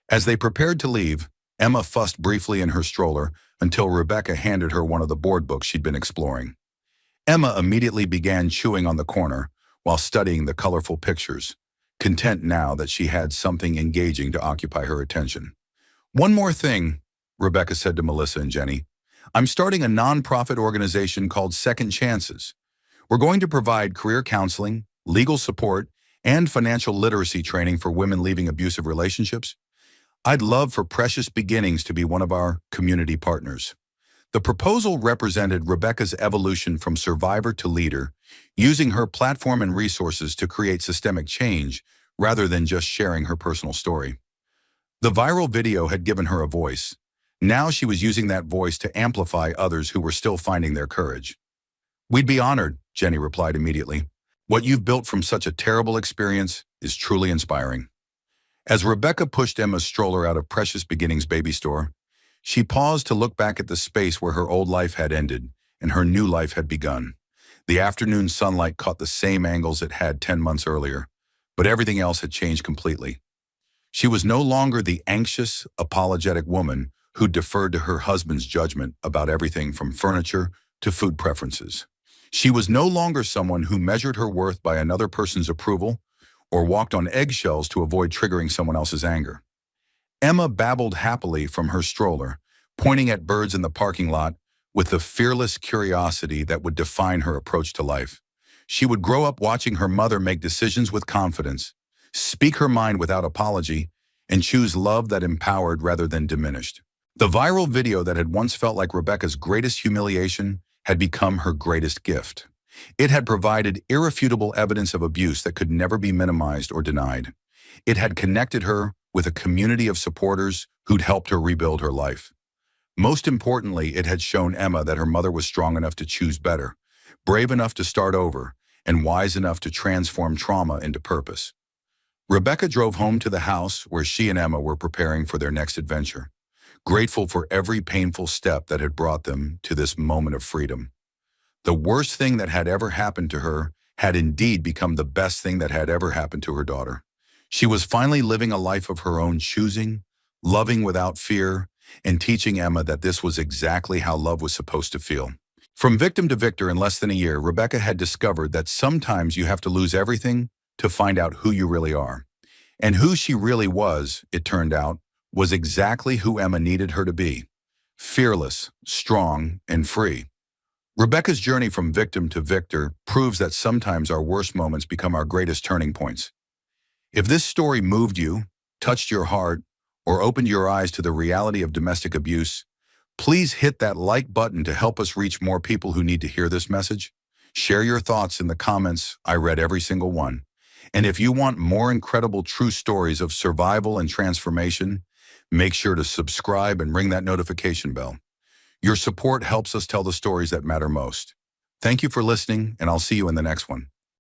As they prepared to leave, Emma fussed briefly in her stroller until Rebecca handed her one of the board books she'd been exploring. Emma immediately began chewing on the corner while studying the colorful pictures, content now that she had something engaging to occupy her attention. "One more thing," Rebecca said to Melissa and Jenny. "I'm starting a nonprofit organization called Second Chances. We're going to provide career counseling, legal support, and financial literacy training for women leaving abusive relationships. I'd love for Precious Beginnings to be one of our community partners." The proposal represented Rebecca's evolution from survivor to leader, using her platform and resources to create systemic change rather than just sharing her personal story. The viral video had given her a voice. Now she was using that voice to amplify others who were still finding their courage. "We'd be honored," Jenny replied immediately. "What you've built from such a terrible experience is truly inspiring." As Rebecca pushed Emma's stroller out of Precious Beginnings baby store, she paused to look back at the space where her old life had ended and her new life had begun. The afternoon sunlight caught the same angles it had 10 months earlier, but everything else had changed completely. She was no longer the anxious, apologetic woman who deferred to her husband's judgment about everything from furniture to food preferences. She was no longer someone who measured her worth by another person's approval or walked on eggshells to avoid triggering someone else's anger. Emma babbled happily from her stroller, pointing at birds in the parking lot with the fearless curiosity that would define her approach to life. She would grow up watching her mother make decisions with confidence, speak her mind without apology, and choose love that empowered rather than diminished. The viral video that had once felt like Rebecca's greatest humiliation had become her greatest gift. It had provided irrefutable evidence of abuse that could never be minimized or denied. It had connected her with a community of supporters who'd helped her rebuild her life. Most importantly, it had shown Emma that her mother was strong enough to choose better, brave enough to start over, and wise enough to transform trauma into purpose. Rebecca drove home to the house where she and Emma were preparing for their next adventure, grateful for every painful step that had brought them to this moment of freedom. The worst thing that had ever happened to her had indeed become the best thing that had ever happened to her daughter. She was finally living a life of her own choosing, loving without fear, and teaching Emma that this was exactly how love was supposed to feel. From victim to victor in less than a year, Rebecca had discovered that sometimes you have to lose everything to find out who you really are. And who she really was, it turned out, was exactly who Emma needed her to be: fearless, strong, and free. Rebecca's journey from victim to victor proves that sometimes our worst moments become our greatest turning points. If this story moved you, touched your heart, or opened your eyes to the reality of domestic abuse, please hit that like button to help us reach more people who need to hear this message. Share your thoughts in the comments. I read every single one. And if you want more incredible true stories of survival and transformation, make sure to subscribe and ring that notification bell. Your support helps us tell the stories that matter most. Thank you for listening, and I'll see you in the next one.